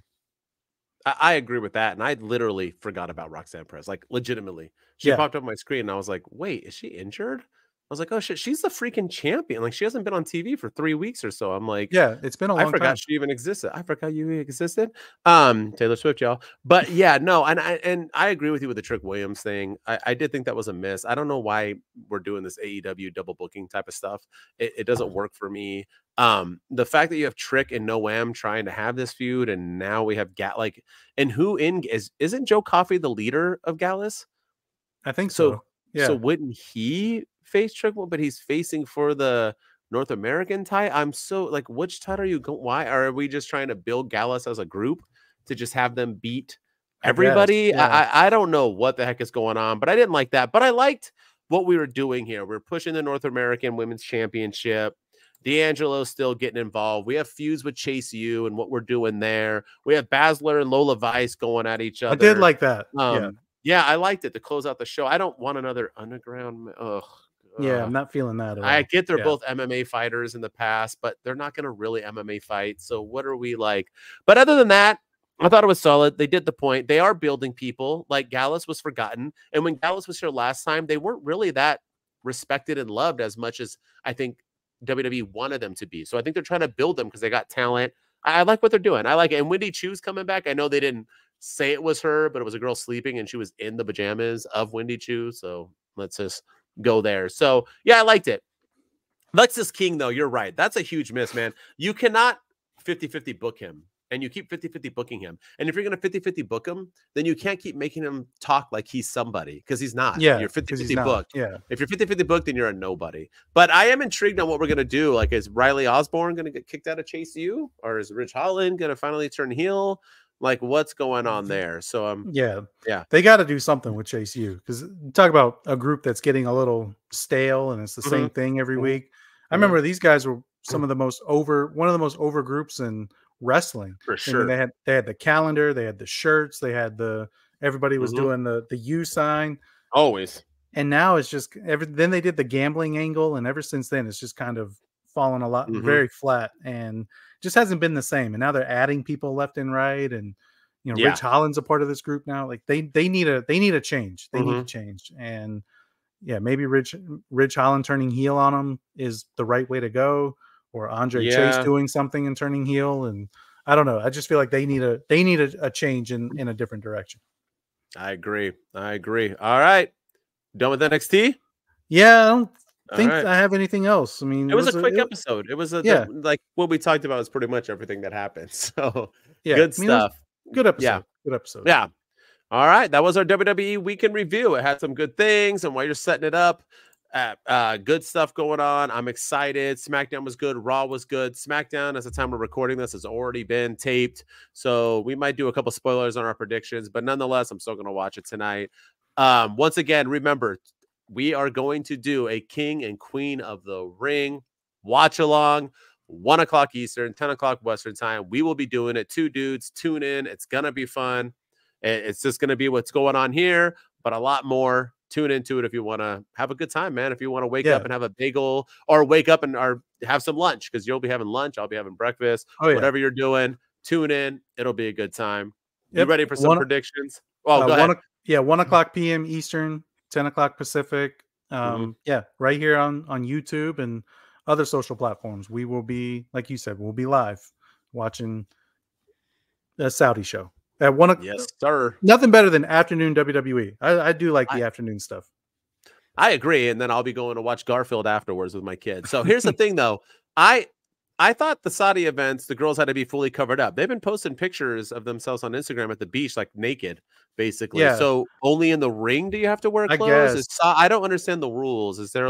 I agree with that. And I literally forgot about Roxanne Perez, like legitimately. She popped up on my screen and I was like, wait, is she injured? I was like, oh shit, she's the freaking champion. Like she hasn't been on TV for 3 weeks or so. I'm like, yeah, it's been a long I forgot time. she even existed. I forgot you existed. Taylor Swift, y'all. But yeah, no, and I agree with you with the Trick Williams thing. I did think that was a miss. I don't know why we're doing this AEW double booking type of stuff. It doesn't work for me. The fact that you have Trick and Noam trying to have this feud, and now we have and who isn't Joe Coffey the leader of Gallus? I think so. Yeah. So wouldn't he face Trick? But he's facing for the North American title. I'm so like, which title are you going? Why are we just trying to build Gallus as a group to just have them beat everybody? I don't know what the heck is going on, but I didn't like that. But I liked what we were doing here. We're pushing the North American Women's Championship. D'Angelo's still getting involved. We have feuds with Chase U and what we're doing there. We have Baszler and Lola Vice going at each other. I did like that. Yeah, I liked it to close out the show. I don't want another underground. Yeah, I'm not feeling that at all. I get they're both MMA fighters in the past, but they're not going to really MMA fight. So what are we like? But other than that, I thought it was solid. They did the point. They are building people. Like Gallus was forgotten. And when Gallus was here last time, they weren't really that respected and loved as much as I think WWE wanted them to be. So I think they're trying to build them because they got talent. I like what they're doing. I like it. And Wendy Chu's coming back. I know they didn't say it was her, but it was a girl sleeping and she was in the pajamas of Wendy Chu. So let's just go there. So yeah, I liked it. Lexus King, though, you're right. That's a huge miss, man. You cannot 50-50 book him, and you keep 50-50 booking him. And if you're going to 50-50 book him, then you can't keep making him talk like he's somebody because he's not. Yeah, you're 50-50 booked. Yeah. If you're 50-50 booked, then you're a nobody. But I am intrigued on what we're going to do. Like, is Riley Osborne going to get kicked out of Chase U? Or is Ridge Holland going to finally turn heel? Like, what's going on there? So, yeah, they got to do something with Chase U because talk about a group that's getting a little stale and it's the same thing every week. I remember these guys were one of the most over groups in wrestling for sure. I mean, they had the calendar, they had the shirts, they had everybody was doing the U sign always. And now it's just then they did the gambling angle, and ever since then it's just kind of fallen a lot, very flat, and just hasn't been the same. And now they're adding people left and right, and Ridge Holland's a part of this group now. Like they need a change. They need to change, and maybe Ridge Holland turning heel on them is the right way to go, or Andre Chase doing something and turning heel. And I don't know. I just feel like they need a change in a different direction. I agree. All right, done with NXT. Yeah, I don't think I have anything else. I mean, it was a quick episode. It was like what we talked about is pretty much everything that happened. So good stuff. Good episode. Good episode. Yeah. All right. That was our WWE weekend review. It had some good things, and while you're setting it up, good stuff going on. I'm excited. SmackDown was good. Raw was good. SmackDown, as the time we're recording this, has already been taped. So we might do a couple spoilers on our predictions, but nonetheless, I'm still going to watch it tonight. Once again, remember, we are going to do a King and Queen of the Ring watch along, 1 o'clock Eastern, 10 o'clock Western time. We will be doing it. 2 dudes, tune in. It's going to be fun. It's just going to be what's going on here, but a lot more. Tune into it if you want to have a good time, man. If you want to wake up and have a bagel, or wake up and have some lunch, because you'll be having lunch. I'll be having breakfast. Whatever you're doing, tune in. It'll be a good time. You ready for some predictions? Oh, go ahead. 1 o'clock p.m. Eastern, 10 o'clock Pacific. Right here on YouTube and other social platforms. We will be, like you said, we'll be live watching the Saudi show. At 1 o'clock. Yes, sir. Nothing better than afternoon WWE. I do like the afternoon stuff. I agree. And then I'll be going to watch Garfield afterwards with my kids. So here's the thing, though. I thought the Saudi events, the girls had to be fully covered up. They've been posting pictures of themselves on Instagram at the beach, like naked, basically. Yeah. So only in the ring do you have to wear clothes? I don't understand the rules. Is there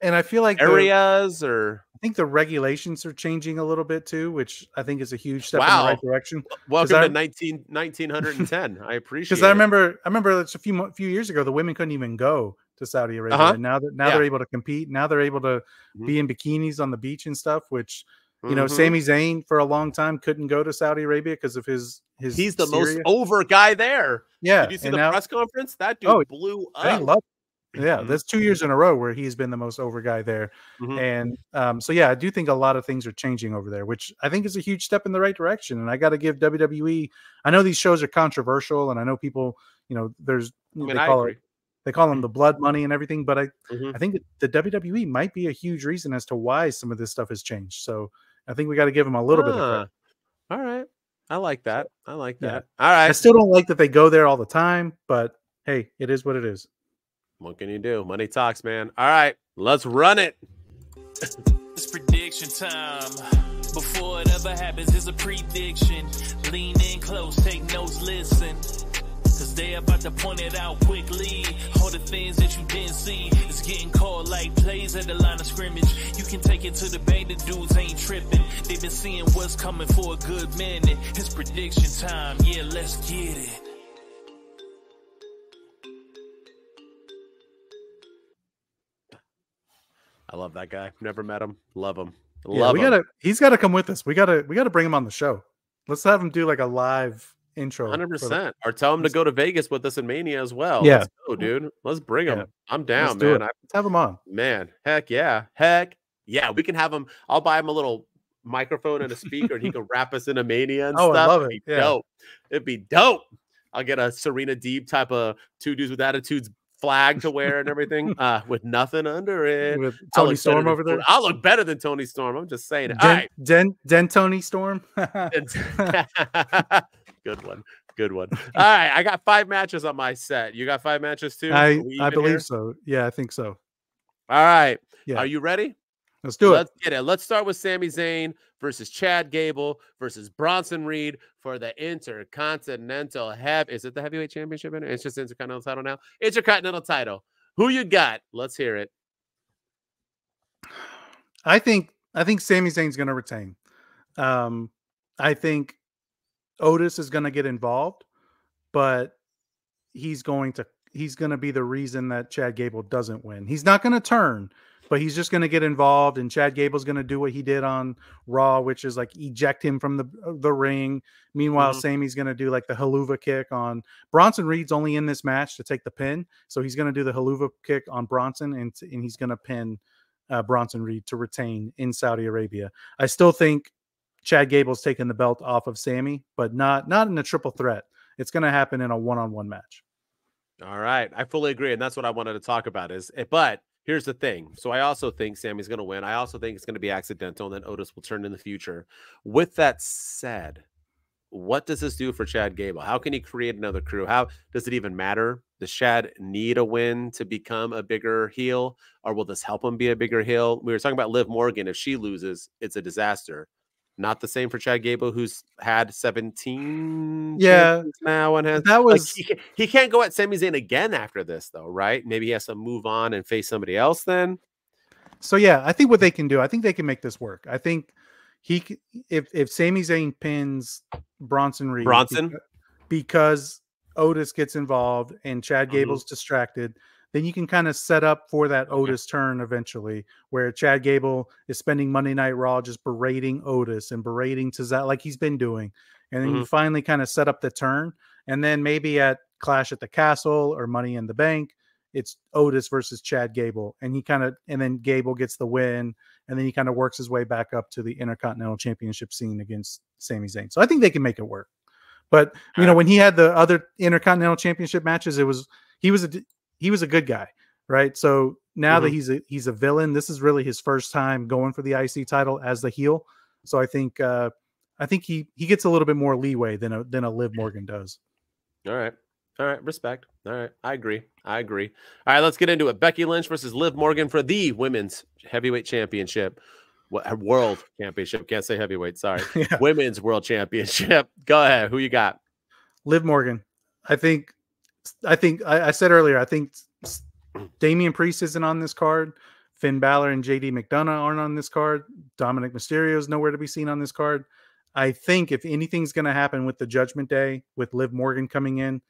and I feel like areas or... I think the regulations are changing a little bit too, which I think is a huge step in the right direction. Welcome to 1910. I appreciate it. Because I remember it's a few years ago, the women couldn't even go to Saudi Arabia. And now they're able to compete. Now they're able to be in bikinis on the beach and stuff, which, Sami Zayn for a long time couldn't go to Saudi Arabia because of his he's the most over guy there. Yeah. Did you see the press conference? That dude blew up. Yeah, that's 2 years in a row where he's been the most over guy there. And so, yeah, I do think a lot of things are changing over there, which I think is a huge step in the right direction. And I got to give WWE, I know these shows are controversial, and I know people, there's, they call them the blood money and everything, but I think the WWE might be a huge reason as to why some of this stuff has changed. So I think we got to give them a little bit of credit. All right. I like that. I like that. Yeah. All right. I still don't like that they go there all the time, but hey, it is what it is. What can you do? Money talks, man. All right, let's run it. It's prediction time. Before it ever happens, it's a prediction. Lean in close, take notes, listen. Cause they about to point it out quickly. All the things that you didn't see is getting called like plays at the line of scrimmage. You can take it to the bank, the dudes ain't tripping. They've been seeing what's coming for a good minute. It's prediction time, yeah, let's get it. I love that guy. Never met him. Love him. Love him. He's gotta come with us. We gotta bring him on the show. Let's have him do like a live intro. 100%. Or tell him to go to Vegas with us in Mania as well. Yeah. Let's go, dude. Let's bring him. I'm down, man. Let's have him on. Man, heck yeah. Heck yeah. We can have him. I'll buy him a little microphone and a speaker and he can rap us in a Mania and stuff. I love it. Dope. It'd be dope. I'll get a Serena Deeb type of two dudes with attitudes flag to wear and everything with nothing under it. With Tony Storm over there. I'll look better than Tony Storm. I'm just saying it. All right. Tony Storm. Good one. Good one. All right. I got 5 matches on my set. You got 5 matches too? I believe so. Yeah, I think so. All right. Yeah. Are you ready? Let's do it. Let's get it. Let's start with Sami Zayn versus Chad Gable versus Bronson Reed for the Intercontinental Is it the Heavyweight Championship? It's just Intercontinental title now. Intercontinental title. Who you got? Let's hear it. I think Sami Zayn's going to retain. I think Otis is going to get involved, but he's going to be the reason that Chad Gable doesn't win. He's not going to turn, but he's just going to get involved, and Chad Gable's going to do what he did on Raw, which is like eject him from the ring. Meanwhile, Sami's going to do like the haluva kick on Bronson Reed's only in this match to take the pin, so he's going to do the haluva kick on Bronson, and he's going to pin Bronson Reed to retain in Saudi Arabia. I still think Chad Gable's taking the belt off of Sami, but not in a triple threat. It's going to happen in a one-on-one match. All right. I fully agree. And that's what I wanted to talk about but here's the thing. So I also think Sami's going to win. I also think it's going to be accidental and then Otis will turn in the future. With that said, what does this do for Chad Gable? How can he create another crew? How does it even matter? Does Chad need a win to become a bigger heel, or will this help him be a bigger heel? We were talking about Liv Morgan. If she loses, it's a disaster. Not the same for Chad Gable, who's had 17 now and has that was he can't go at Sami Zayn again after this, though, right? Maybe he has to move on and face somebody else then. So yeah, I think what they can do, I think they can make this work. I think if Sami Zayn pins Bronson Reed because Otis gets involved and Chad Gable's distracted, then you can kind of set up for that Otis turn eventually, where Chad Gable is spending Monday Night Raw just berating Otis and berating Cesaro like he's been doing. And then you finally kind of set up the turn. And then maybe at Clash at the Castle or Money in the Bank, it's Otis versus Chad Gable. And then Gable gets the win. And then he kind of works his way back up to the Intercontinental Championship scene against Sami Zayn. So I think they can make it work. But, when he had the other Intercontinental Championship matches, he was a good guy, right? So now that he's a villain, this is really his first time going for the IC title as the heel. So I think he gets a little bit more leeway than a Liv Morgan does. All right. Respect. All right. I agree. All right. Let's get into it. Becky Lynch versus Liv Morgan for the Women's Heavyweight Championship. World Championship. Can't say heavyweight. Sorry. Women's World Championship. Go ahead. Who you got? Liv Morgan. I said earlier, I think Damian Priest isn't on this card. Finn Balor and JD McDonough aren't on this card. Dominic Mysterio is nowhere to be seen on this card. I think if anything's going to happen with the Judgment Day, with Liv Morgan coming in,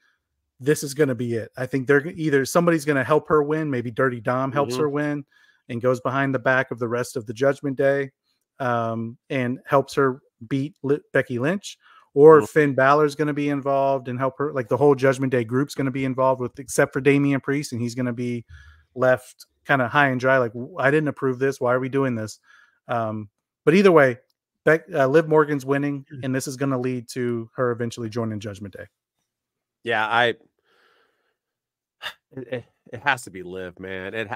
this is going to be it. I think they're either somebody's going to help her win. Maybe Dirty Dom helps her win and goes behind the back of the rest of the Judgment Day and helps her beat Becky Lynch. Or Finn Balor's going to be involved and help her. Like the whole Judgment Day group's going to be involved except for Damian Priest, and he's going to be left kind of high and dry. Like, I didn't approve this. Why are we doing this? But either way, Liv Morgan's winning, and this is going to lead to her eventually joining Judgment Day. Yeah, it has to be Liv, man.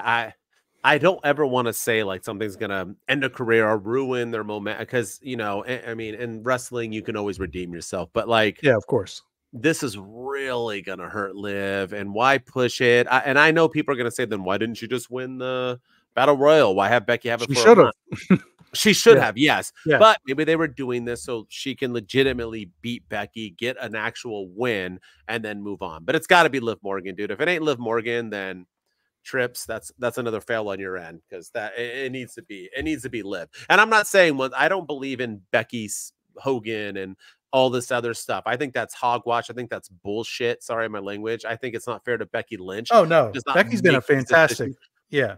I don't ever want to say like something's gonna end a career or ruin their moment, because I mean, in wrestling you can always redeem yourself, but like, yeah, of course, this is really gonna hurt Liv, and why push it? And I know people are gonna say, then why didn't you just win the Battle Royal? Why have Becky have it? She should have. She should have, yes. Yeah. But maybe they were doing this so she can legitimately beat Becky, get an actual win, and then move on. But it's got to be Liv Morgan, dude. If it ain't Liv Morgan, then Trips, that's another fail on your end, because it needs to be Liv. And I'm not saying I don't believe in Becky's Hogan and all this other stuff. I think that's hogwash. I think that's bullshit. Sorry, my language. I think it's not fair to Becky Lynch. Oh no, Becky's been a fantastic. Yeah.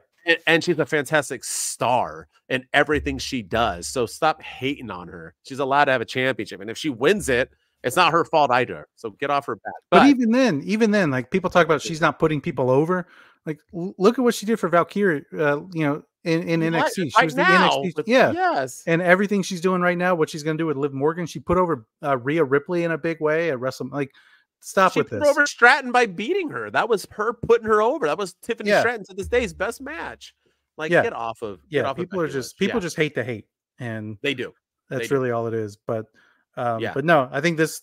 And she's a fantastic star in everything she does. So stop hating on her. She's allowed to have a championship. And if she wins it, it's not her fault either. So get off her back. But even then, like, people talk about she's not putting people over. Like, look at what she did for Valkyrie, in NXT. She was the NXT. Yeah. Yes. And everything she's doing right now, what she's going to do with Liv Morgan, she put over Rhea Ripley in a big way at WrestleMania. Like, stop with this. She put over Stratton by beating her. That was her putting her over. That was Tiffany Stratton to this day's best match. Like, get off of. People just hate to hate, and they do. That's really all it is. But but no, I think this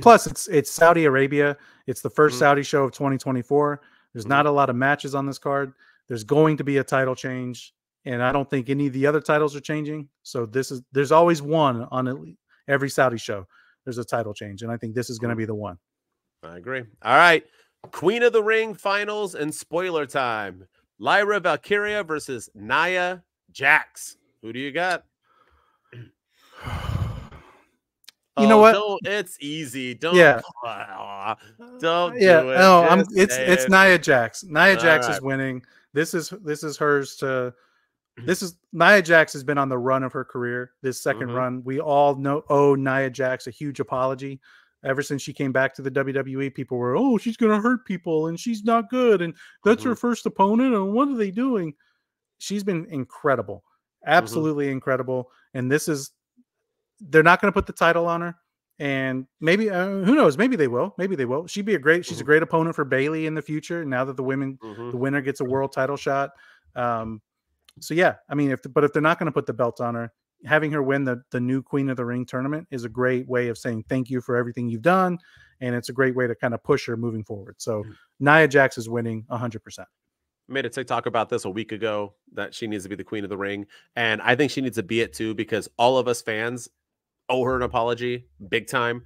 plus it's Saudi Arabia. It's the first Saudi show of 2024. There's not a lot of matches on this card. There's going to be a title change, and I don't think any of the other titles are changing. So there's always one on every Saudi show. There's a title change, and I think this is going to be the one. I agree. All right. Queen of the Ring finals and spoiler time. Lyra Valkyria versus Nia Jax. Who do you got? You know what? It's easy. Don't do it. No, it's Nia Jax. Nia Jax is winning. This is hers to. Nia Jax has been on the run of her career. This second run, we all owe Nia Jax a huge apology. Ever since she came back to the WWE, people were, oh, she's going to hurt people and she's not good. And that's her first opponent. And what are they doing? She's been incredible. Absolutely incredible. And they're not going to put the title on her. And maybe, who knows? Maybe they will. She's a great opponent for Bayley in the future. Now that the winner gets a world title shot. So yeah, I mean, if they're not going to put the belt on her, having her win the new Queen of the Ring tournament is a great way of saying thank you for everything you've done, and it's a great way to kind of push her moving forward. So Nia Jax is winning 100%. I made a TikTok about this a week ago, that she needs to be the Queen of the Ring, and I think she needs to be it too, because all of us fans owe her an apology big time.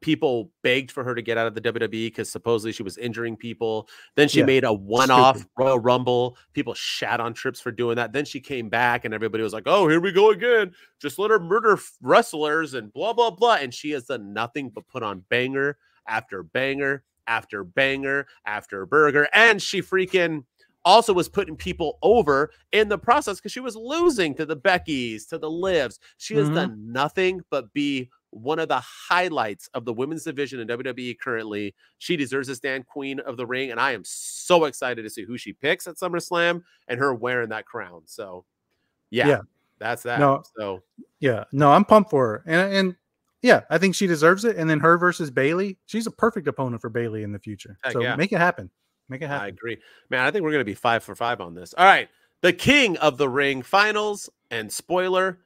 People begged for her to get out of the WWE because supposedly she was injuring people. Then she made a one-off Royal Rumble. People shat on Trips for doing that. Then she came back and everybody was like, oh, here we go again. Just let her murder wrestlers and blah, blah, blah. And she has done nothing but put on banger after banger after banger after burger. And she freaking also was putting people over in the process because she was losing to the Beckys, to the Livs. She has done nothing but be one of the highlights of the women's division in WWE currently. She deserves to stand Queen of the Ring, and I am so excited to see who she picks at SummerSlam and her wearing that crown. So, that's that. I'm pumped for her, and I think she deserves it. And then her versus Bayley, she's a perfect opponent for Bayley in the future. Make it happen. I agree, man. I think we're going to be 5 for 5 on this. All right, the King of the Ring finals and spoiler: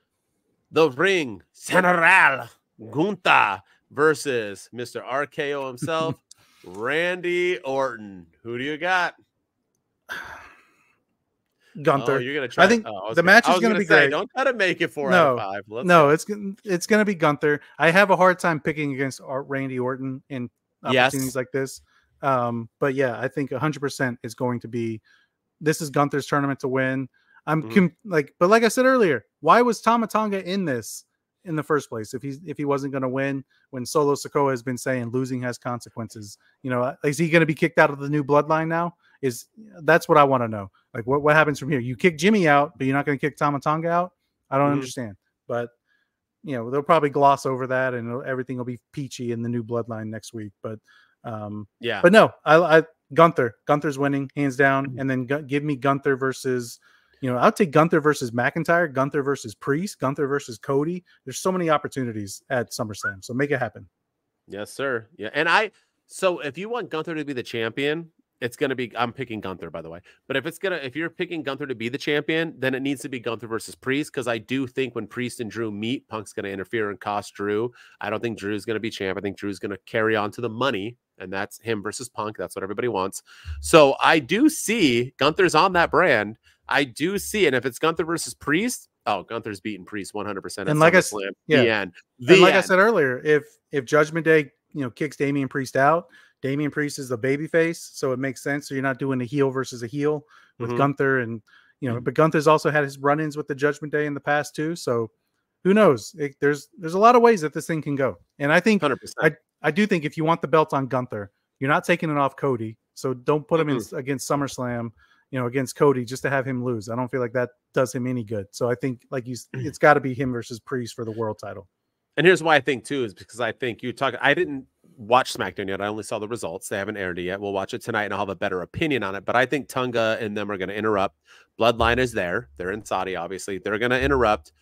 the Ring General Gunther versus Mr. RKO himself, Randy Orton. Who do you got? Gunther. Oh, you're gonna try. I think the match is going to be great. Don't try to make it 4 out of 5. It's going to be Gunther. I have a hard time picking against Randy Orton in opportunities like this. But yeah, I think 100% is going to be. This is Gunther's tournament to win. But like I said earlier, why was Tama Tonga in this in the first place if he wasn't going to win, when Solo Sikoa has been saying losing has consequences? Is he going to be kicked out of the new bloodline now? That's what I want to know. Like, what happens from here? You kick Jimmy out, but you're not going to kick Tama Tonga out? I don't understand. But they'll probably gloss over that, and everything will be peachy in the new bloodline next week. But but no, Gunther's winning hands down, and then give me Gunther versus, I'll take Gunther versus McIntyre, Gunther versus Priest, Gunther versus Cody. There's so many opportunities at SummerSlam, so make it happen. Yes, sir. Yeah, and so if you want Gunther to be the champion, it's going to be, I'm picking Gunther, by the way. But if you're picking Gunther to be the champion, then it needs to be Gunther versus Priest, because I do think when Priest and Drew meet, Punk's going to interfere and cost Drew. I don't think Drew's going to be champ. I think Drew's going to carry on to the money, and that's him versus Punk. That's what everybody wants. So I do see Gunther's on that brand. I do see, and if it's Gunther versus Priest, Gunther's beating Priest 100%. And like I said, I said earlier, if Judgment Day, kicks Damian Priest out, Damian Priest is the babyface, so it makes sense. So you're not doing a heel versus a heel with Gunther, and but Gunther's also had his run-ins with the Judgment Day in the past too. So who knows? There's a lot of ways that this thing can go, and I think 100%. I do think if you want the belt on Gunther, you're not taking it off Cody. So don't put him in against SummerSlam, against Cody, just to have him lose. I don't feel like that does him any good. So I think it's got to be him versus Priest for the world title. And here's why I think too, is because I think I didn't watch SmackDown yet. I only saw the results. They haven't aired it yet. We'll watch it tonight and I'll have a better opinion on it. But I think Tunga and them are going to interrupt. Bloodline is there. They're in Saudi, obviously. They're going to interrupt,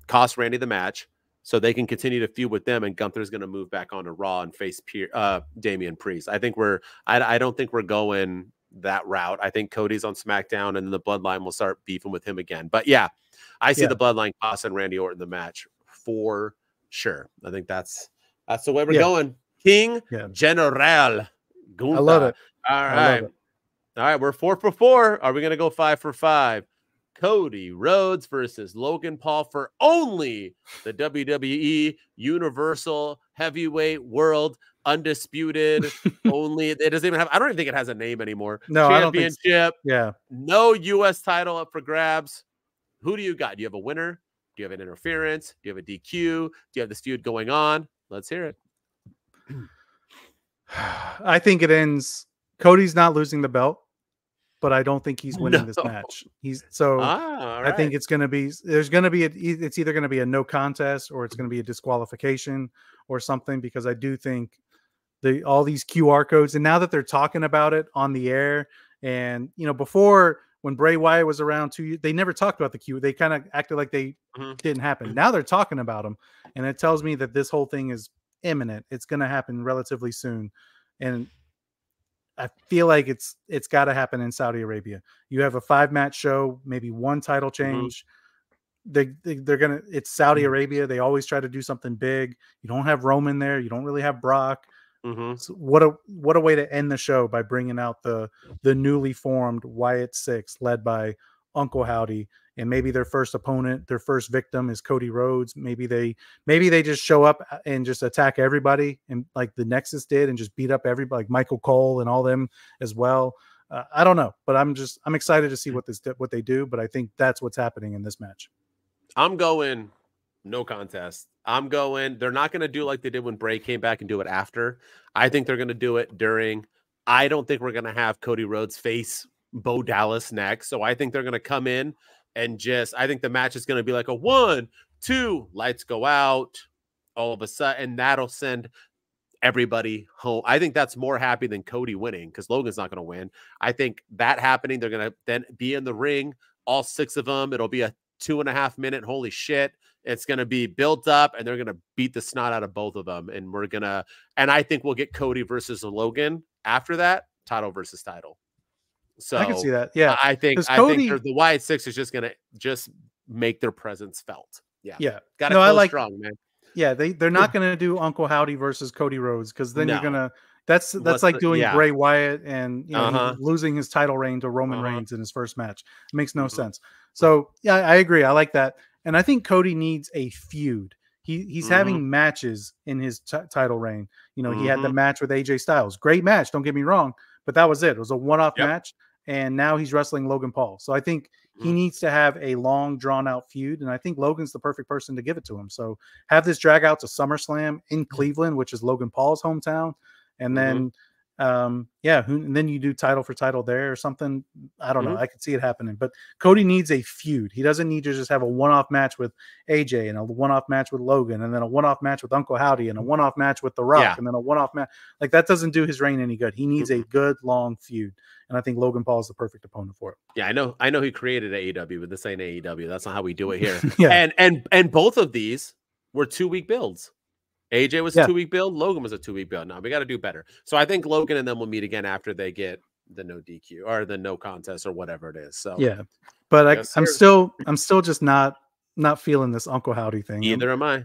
cost Randy the match, so they can continue to feud with them. And Gunther's going to move back onto Raw and face Damian Priest. I don't think we're going that route. I think Cody's on SmackDown and then the Bloodline will start beefing with him again. But yeah, I see the Bloodline costing Randy Orton the match for sure. I think that's the way we're going. King General Gunther. I love it. All right. We're 4 for 4. Are we going to go 5 for 5? Cody Rhodes versus Logan Paul for only the WWE Universal Heavyweight World Undisputed. Only it doesn't even have. I don't even think it has a name anymore. No, championship. I don't think so. Yeah. No U.S. title up for grabs. Who do you got? Do you have a winner? Do you have an interference? Do you have a DQ? Do you have this feud going on? Let's hear it. I think it ends. Cody's not losing the belt, but I don't think he's winning this match. I think it's going to be, it's either going to be a no contest or it's going to be a disqualification or something, because I do think all these QR codes, and now that they're talking about it on the air, and before, when Bray Wyatt was around they never talked about the Q. They kind of acted like they didn't happen. Now they're talking about them, and it tells me that this whole thing is imminent. It's going to happen relatively soon, and I feel like it's got to happen in Saudi Arabia. You have a 5-match show, maybe one title change. It's Saudi Arabia. They always try to do something big. You don't have Roman there. You don't really have Brock. So what a way to end the show, by bringing out the newly formed Wyatt Six, led by Uncle Howdy, and maybe their first opponent, their first victim is Cody Rhodes. Maybe they just show up and just attack everybody, and like the Nexus did, and just beat up everybody, like Michael Cole and all them as well. I don't know, but I'm excited to see what they do. But I think that's what's happening in this match. I'm going no contest. They're not going to do like they did when Bray came back and do it after. I think they're going to do it during. I don't think we're going to have Cody Rhodes face Bo Dallas next. So I think they're going to come in and I think the match is going to be like a 1, 2, lights go out all of a sudden, and that'll send everybody home. I think that's more happy than Cody winning, because Logan's not going to win. I think that happening, they're going to then be in the ring, all 6 of them. It'll be a 2.5 minute. Holy shit. It's going to be built up, and they're going to beat the snot out of both of them. And I think we'll get Cody versus Logan after that, title versus title. So I can see that. Yeah. I think the Wyatt Six is just going to make their presence felt. Yeah. Yeah. Got to go strong, man. Yeah. They're not going to do Uncle Howdy versus Cody Rhodes, because then you're going to, that's like doing Bray Wyatt and losing his title reign to Roman Reigns in his first match. It makes no sense. So yeah, I agree. I like that. And I think Cody needs a feud. He's having matches in his title reign. He had the match with AJ Styles. Great match, don't get me wrong, but that was it. It was a one-off match, and now he's wrestling Logan Paul. So I think he needs to have a long, drawn-out feud, and I think Logan's the perfect person to give it to him. So have this drag out to SummerSlam in Cleveland, which is Logan Paul's hometown, and then Yeah, and then you do title for title there or something. I don't know. I could see it happening, but Cody needs a feud. He doesn't need to just have a one-off match with AJ and a one-off match with Logan and then a one-off match with Uncle Howdy and a one-off match with The Rock and then a one-off match. Like, that doesn't do his reign any good. He needs a good long feud, and I think Logan Paul is the perfect opponent for it. Yeah, I know he created AEW, but this ain't AEW. That's not how we do it here. Yeah. And both of these were 2-week builds. AJ was a 2-week build. Logan was a 2-week build. Now we got to do better. So I think Logan and them will meet again after they get the no DQ or the no contest or whatever it is. So yeah, but I'm still just not feeling this Uncle Howdy thing. Either am I.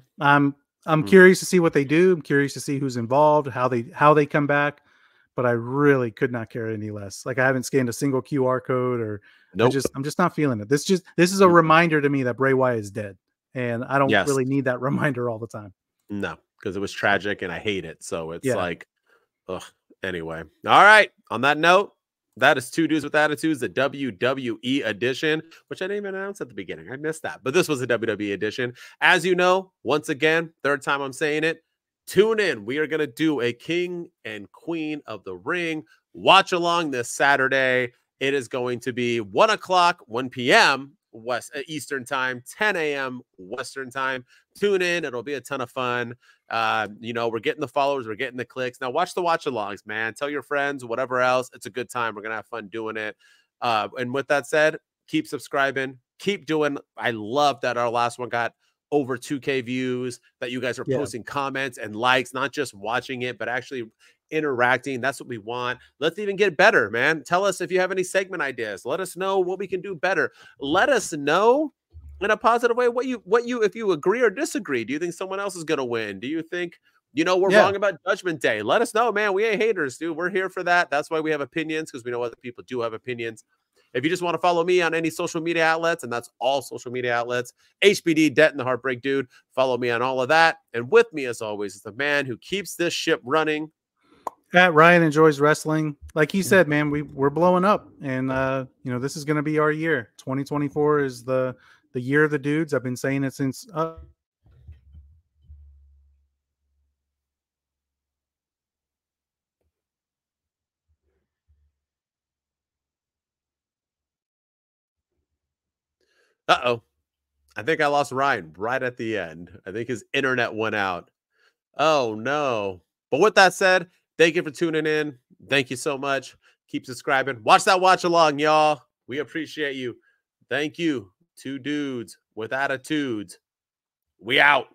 I'm curious to see what they do. I'm curious to see who's involved, how they come back. But I really could not care any less. Like, I haven't scanned a single QR code or I'm just not feeling it. This is a reminder to me that Bray Wyatt is dead, and I don't really need that reminder all the time. No, because it was tragic and I hate it. So it's like, ugh. Anyway. All right. On that note, that is Two Dudes with Attitudes, the WWE edition, which I didn't even announce at the beginning. I missed that. But this was a WWE edition. As you know, once again, third time I'm saying it, tune in. We are going to do a King and Queen of the Ring watch along this Saturday. It is going to be 1 p.m. Eastern time, 10 a.m. Western time. Tune in. It'll be a ton of fun. We're getting the followers. We're getting the clicks. Now watch the watch-alongs, man. Tell your friends, whatever else. It's a good time. We're going to have fun doing it. And with that said, keep subscribing. Keep doing. I love that our last one got over 2K views, that you guys are posting comments and likes, not just watching it, but actually interacting. That's what we want. Let's even get better, man. Tell us if you have any segment ideas. Let us know what we can do better. Let us know in a positive way if you agree or disagree. Do you think someone else is going to win? Do you think, we're wrong about Judgment Day? Let us know, man. We ain't haters, dude. We're here for that. That's why we have opinions, because we know other people do have opinions. If you just want to follow me on any social media outlets, and that's all social media outlets, HBD, Denton, the Heartbreak Dude, follow me on all of that. And with me, as always, is the man who keeps this ship running. Ryan enjoys wrestling. Like he said, man, we're blowing up, and this is going to be our year. 2024 is the year of the dudes. I've been saying it since. Uh-oh. I think I lost Ryan right at the end. I think his internet went out. Oh, no. But with that said, thank you for tuning in. Thank you so much. Keep subscribing. Watch that watch along, y'all. We appreciate you. Thank you. Two Dudes with Attitudes. We out.